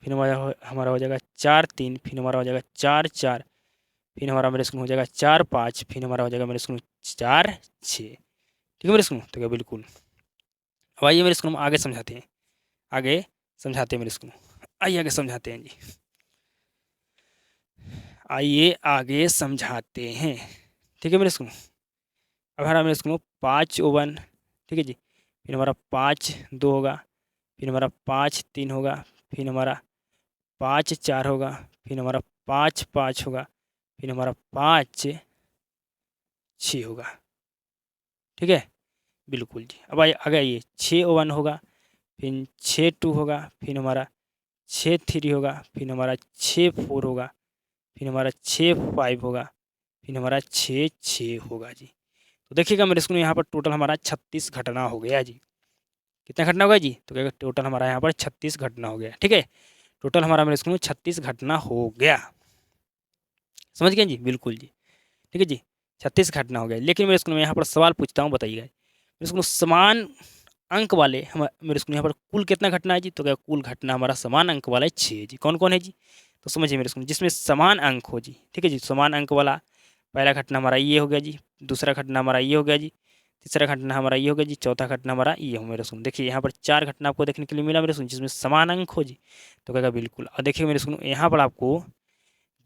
फिर हमारा हो जाएगा 4 3, फिर हमारा हो जाएगा 4 4, फिर हमारा मेरे स्कूल हो जाएगा 4 5, फिर हमारा हो जाएगा मेरे स्कूल 4 6। ठीक है मेरे स्कूल, तो क्या बिल्कुल। अब आइए मेरे स्कूल में आगे समझाते हैं, आगे समझाते हैं मेरे स्कूल, आइए आगे समझाते हैं जी, आइए आगे समझाते हैं। ठीक है मेरे स्कूल, अब हमारा मेरे स्कूल 5 1, ठीक है जी, फिर हमारा 5 2 होगा, फिर हमारा 5 3 होगा, फिर हमारा 5 4 होगा, फिर हमारा 5 5 होगा, फिर हमारा 5 6 होगा। ठीक है बिल्कुल जी। अब आगे आइए, 6 1 होगा, फिर 6 2 होगा, फिर हमारा 6 3 होगा, फिर हमारा 6 4 होगा, फिर हमारा 6 5 होगा, फिर हमारा 6 6 होगा जी। तो देखिएगा मेरे स्कूल यहाँ पर टोटल हमारा 36 घटना हो गया जी। कितना घटना होगा जी, तो क्या टोटल हमारा यहाँ पर 36 घटना हो गया। ठीक है, टोटल हमारा मेरे स्कूल में 36 घटना हो गया, समझ गए जी, बिल्कुल जी। ठीक है जी, 36 घटना हो गया। लेकिन मेरे स्कूल में यहाँ पर सवाल पूछता हूँ, बताइएगा मेरे स्कूल समान अंक वाले हम मेरे स्कूल यहाँ पर कुल कितना घटना है जी, तो क्या कुल घटना हमारा समान अंक वाला है 6 जी। कौन कौन है जी, तो समझिए मेरे स्कूल जिसमें समान अंक हो जी। ठीक है जी, समान अंक वाला पहला घटना हमारा ये हो गया जी, दूसरा घटना हमारा ये हो गया जी, तीसरा घटना हमारा ये हो गया जी, चौथा घटना हमारा ये हो मेरे सुन। देखिए यहाँ पर 4 घटना आपको देखने के लिए मिला मेरे सुन, जिसमें समान अंक हो जी, तो कहेगा बिल्कुल। और देखिए मेरे सुन यहाँ पर आपको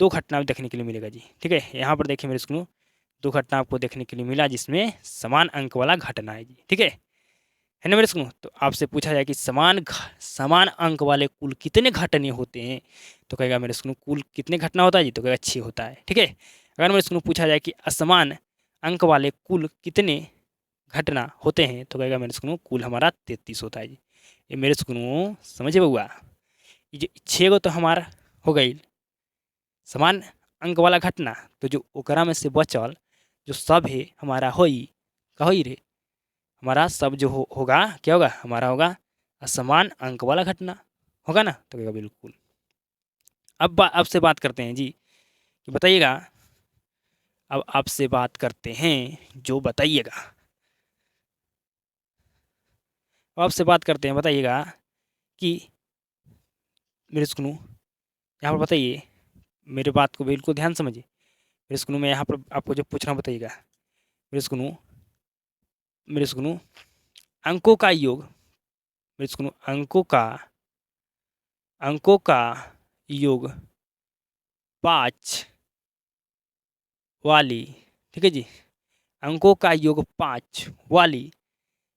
2 घटना देखने के लिए मिलेगा जी। ठीक है, यहाँ पर देखिए मेरे सुन 2 घटना आपको देखने के लिए मिला जिसमें समान अंक वाला घटना है जी। ठीक है ना मेरे सुनो। तो आपसे पूछा जाए कि समान अंक वाले कुल कितने घटने होते हैं, तो कहेगा मेरे सुनो कुल कितने घटना होता है जी, तो कहेगा 6 होता है। ठीक है, अगर मेरे सुनो पूछा जाए कि असमान अंक वाले कुल कितने घटना होते हैं, तो कहेगा मेरे सुनो कुल हमारा 33 होता है जी। ये मेरे सुनो समझे बउआ, ये जो 6 गो तो हमारा हो गई समान अंक वाला घटना, तो जो ओकरा में से बचल जो सब है हमारा होई का होई रे, हमारा सब जो होगा क्या होगा, हमारा होगा असमान अंक वाला घटना, होगा ना, तो कहेगा बिल्कुल। अब आपसे बात करते हैं जी कि बताइएगा, अब आपसे बात करते हैं जो बताइएगा, अब आपसे बात करते हैं बताइएगा कि मेरे सुनू यहाँ पर बताइए, मेरे बात को बिल्कुल ध्यान समझिए मेरे सुनू, मैं यहाँ पर आपको जो पूछना बताइएगा मेरे सुनू अंकों का योग, मेरे सुनू अंकों का योग 5 वाली, ठीक है जी, अंकों का योग 5 वाली,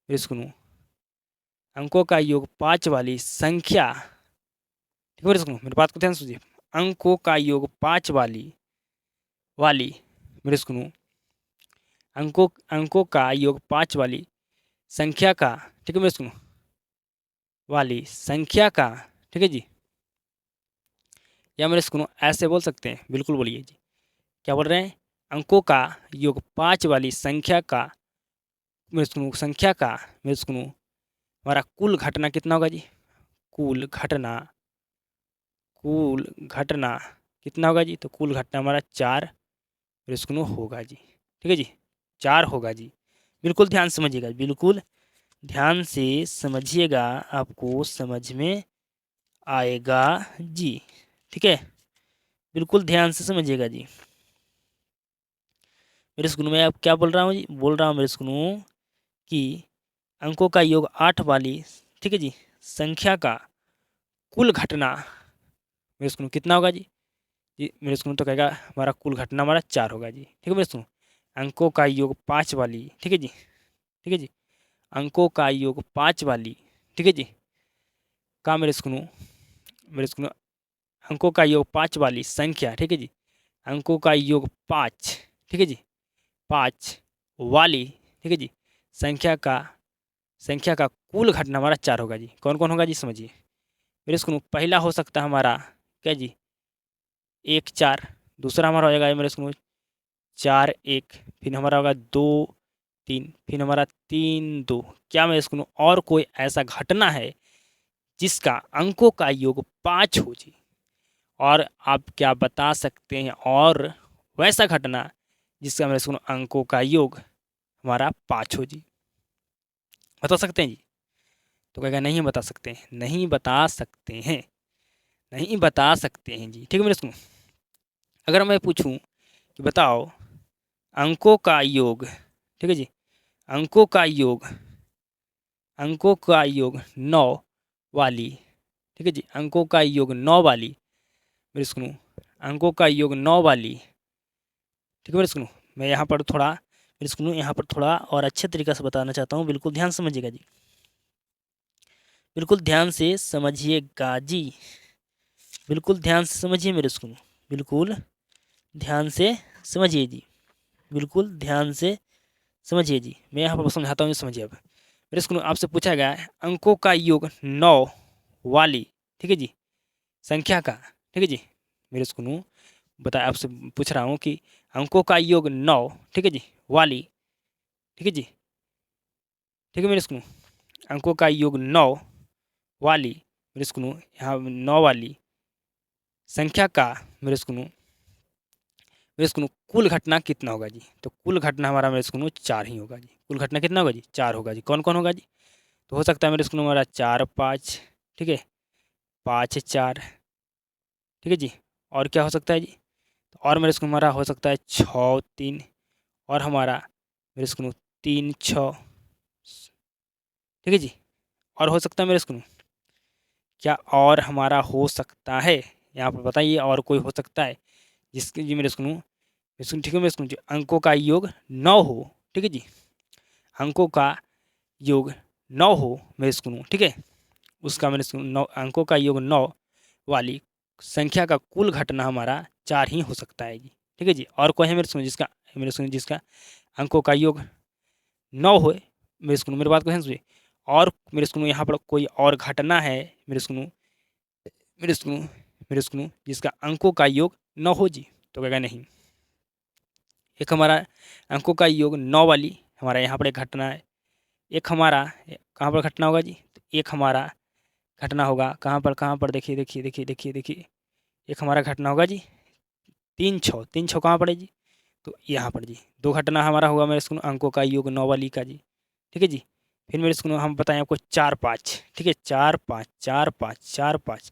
मेरे सुनू अंकों का योग 5 वाली संख्या, ठीक है मेरे सुनू, मेरी बात को ध्यान सुनिए, अंकों का योग 5 वाली वाली मेरे सुनू अंकों का योग 5 वाली संख्या का, ठीक है मेरे सुनू वाली संख्या का, ठीक है जी, या मेरे सुनू ऐसे बोल सकते हैं, बिल्कुल बोलिए जी, क्या बोल रहे हैं, अंकों का योग 5 वाली संख्या का, मेरे सुनू संख्या का, मेरे सुनू हमारा कुल घटना कितना होगा जी, कुल घटना कितना होगा जी, तो कुल घटना हमारा 4 मेरे सुनू होगा जी। ठीक है जी, 4 होगा जी, बिल्कुल ध्यान समझिएगा, बिल्कुल ध्यान से समझिएगा, आपको समझ में आएगा जी। ठीक है, बिल्कुल ध्यान से समझिएगा जी। मेरे स्कूल में अब क्या बोल रहा हूँ जी, बोल रहा हूँ मेरे स्कूल कि अंकों का योग 8 वाली, ठीक है जी, संख्या का कुल घटना मेरे स्कूल कितना होगा जी, जी मेरे स्कूल तो कहेगा हमारा कुल घटना हमारा 4 होगा जी। ठीक है मेरे स्कूल अंकों का योग 5 वाली, ठीक है जी, ठीक है जी, अंकों का योग 5 वाली, ठीक है जी, का मेरे स्कूल अंकों का योग 5 वाली संख्या, ठीक है जी, अंकों का योग 5, ठीक है जी, 5 वाली, ठीक है जी, संख्या का कुल घटना हमारा 4 होगा जी। कौन कौन होगा जी, समझिए मेरे स्कूल पहला हो सकता है हमारा क्या जी 1 4, दूसरा हमारा हो जाएगा मेरे स्कूल 4 1, फिर हमारा होगा 2 3, फिर हमारा 3 2। क्या मेरे स्कूल और कोई ऐसा घटना है जिसका अंकों का योग 5 हो जी, और आप क्या बता सकते हैं और वैसा घटना जिसका मेरे स्कूल अंकों का योग हमारा 5 हो जी, बता सकते हैं जी, तो कहेगा नहीं बता सकते हैं, नहीं बता सकते हैं, नहीं बता सकते हैं जी। ठीक है मेरे स्कूल। अगर मैं पूछूं कि बताओ अंकों का योग, ठीक है जी, अंकों का योग, अंकों का योग 9 वाली, ठीक है जी, अंकों का योग 9 वाली मेरे स्कूल, अंकों का योग 9 वाली, ठीक है मेरे स्कूल। मैं यहाँ पर थोड़ा मेरे स्कूल यहाँ पर थोड़ा और अच्छे तरीके से बताना चाहता हूँ, बिल्कुल ध्यान से समझिएगा जी, बिल्कुल ध्यान से समझिएगा जी, बिल्कुल ध्यान से समझिए मेरे स्कूल, बिल्कुल ध्यान से समझिए जी, बिल्कुल ध्यान से समझिए जी। मैं यहाँ पर समझाता हूँ, समझिए अब मेरे स्कूल। आपसे पूछा गया है अंकों का योग 9 वाली, ठीक है जी, संख्या का, ठीक है जी मेरे स्कूल। बता आपसे पूछ रहा हूँ कि अंकों का योग 9, ठीक है जी, वाली, ठीक है जी, ठीक है मेरे स्कूल। अंकों का योग 9 वाली मेरे स्कूल, यहाँ 9 वाली संख्या का मेरे स्कूल कुल घटना कितना होगा जी? तो कुल घटना हमारा मेरे स्कूल 4 ही होगा जी। कुल घटना कितना होगा जी? 4 होगा जी। कौन कौन होगा जी? तो हो सकता है मेरे स्कूल में हमारा 4 5, ठीक है, 5 4, ठीक है जी। और क्या हो सकता है जी? और मेरे स्कूल में हमारा हो सकता है 6 3, और हमारा मेरे स्कूल 3 6, ठीक है जी। और हो सकता है मेरे स्कूल, क्या और हमारा हो सकता है? यहाँ पर बताइए और कोई हो सकता है जिसके जी मेरे स्कूल, ठीक है मेरे स्कूल, अंकों का योग 9 हो, ठीक है जी, अंकों का योग 9 हो मेरे स्कूल, ठीक है, उसका मेरे स्कूल 9 अंकों का योग 9 वाली संख्या का कुल घटना हमारा 4 ही हो सकता है जी। ठीक है जी। और कोई है मेरे स्कूल जिसका अंकों का योग 9 हो मेरे स्कूल, मेरी बात को ध्यान से सुनिए। और मेरे स्कूल यहाँ पर कोई और घटना है मेरे स्कूल, मेरे स्कूल मेरे स्कूल जिसका अंकों का योग 9 हो जी? तो कहेगा नहीं। एक हमारा अंकों का योग 9 वाली हमारा यहाँ पर एक घटना है। एक हमारा कहाँ पर घटना होगा जी? तो एक हमारा घटना होगा कहाँ पर देखिए देखिए देखिए देखिए देखिए, एक हमारा घटना होगा जी 3 6, 3 6 कहाँ पर है जी? तो यहाँ पर जी। 2 घटना हमारा होगा मेरे स्कूल अंकों का योग 9 वाली का जी। ठीक है जी। फिर मेरे स्कूल हम बताएं आपको 4 5, ठीक है, 4 5 4 5 4 5,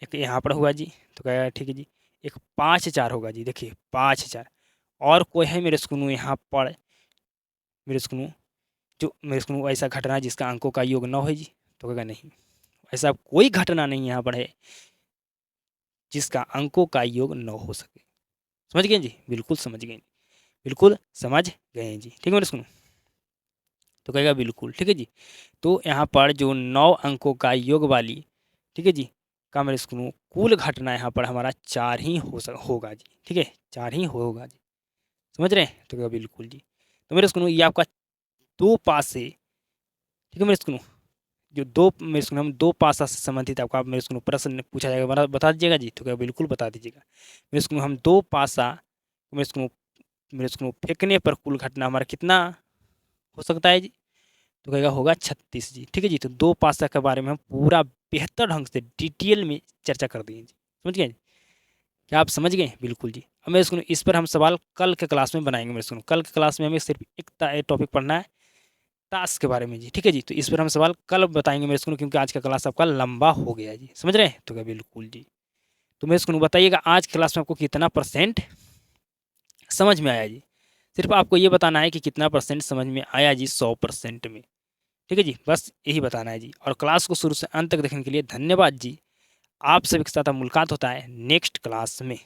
एक यहाँ पर हुआ जी। तो कहेगा ठीक है जी। एक 5 4 होगा जी, देखिए 5 4। और कोई है मेरे स्कूल यहाँ पर मेरे स्कूल जो मेरे स्कूल ऐसा घटना है जिसका अंकों का योग 9 है जी? तो कहेगा नहीं, ऐसा कोई घटना नहीं यहाँ पर है जिसका अंकों का योग 9 हो सके। समझ गए जी? बिल्कुल समझ गए, बिल्कुल समझ गए जी। ठीक है मेरे स्कूल। तो कहेगा बिल्कुल, ठीक है जी। तो यहाँ पर जो 9 अंकों का योग वाली, ठीक है जी, का मेरे स्कूल कुल घटना यहाँ पर हमारा 4 ही होगा जी। ठीक है, 4 ही होगा जी। समझ रहे हैं? तो कहेगा बिल्कुल जी। तो मेरे स्कूल ये आपका 2 पास से, ठीक है मेरे स्कूल, जो 2 मेरे स्कूल हम 2 पासा से संबंधित आपका मेरे स्कूल प्रश्न पूछा जाएगा, बता दीजिएगा जी? तो क्या बिल्कुल बता दीजिएगा। मेरे स्कूल हम 2 पासा मेरे स्कूल फेंकने पर कुल घटना हमारा कितना हो सकता है जी? तो कहेगा होगा 36 जी। ठीक है जी। तो 2 पासा के बारे में हम पूरा बेहतर ढंग से डिटेल में चर्चा कर दिए जी। समझ गए? क्या आप समझ गए? बिल्कुल जी। अब मेरे स्कूल इस पर हम सवाल कल के क्लास में बनाएंगे। मेरे स्कूल कल के क्लास में हमें सिर्फ एक टॉपिक पढ़ना है, ताश के बारे में जी। ठीक है जी। तो इस पर हम सवाल कल बताएंगे मेरे स्कूल, क्योंकि आज का क्लास आपका लंबा हो गया जी। समझ रहे हैं? तो क्या बिल्कुल जी। तो मेरे स्कूल बताइएगा आज क्लास में आपको कितना % समझ में आया जी? सिर्फ आपको ये बताना है कि कितना % समझ में आया जी 100% में। ठीक है जी, बस यही बताना है जी। और क्लास को शुरू से अंत तक देखने के लिए धन्यवाद जी। आप सभी के साथ मुलाकात होता है नेक्स्ट क्लास में।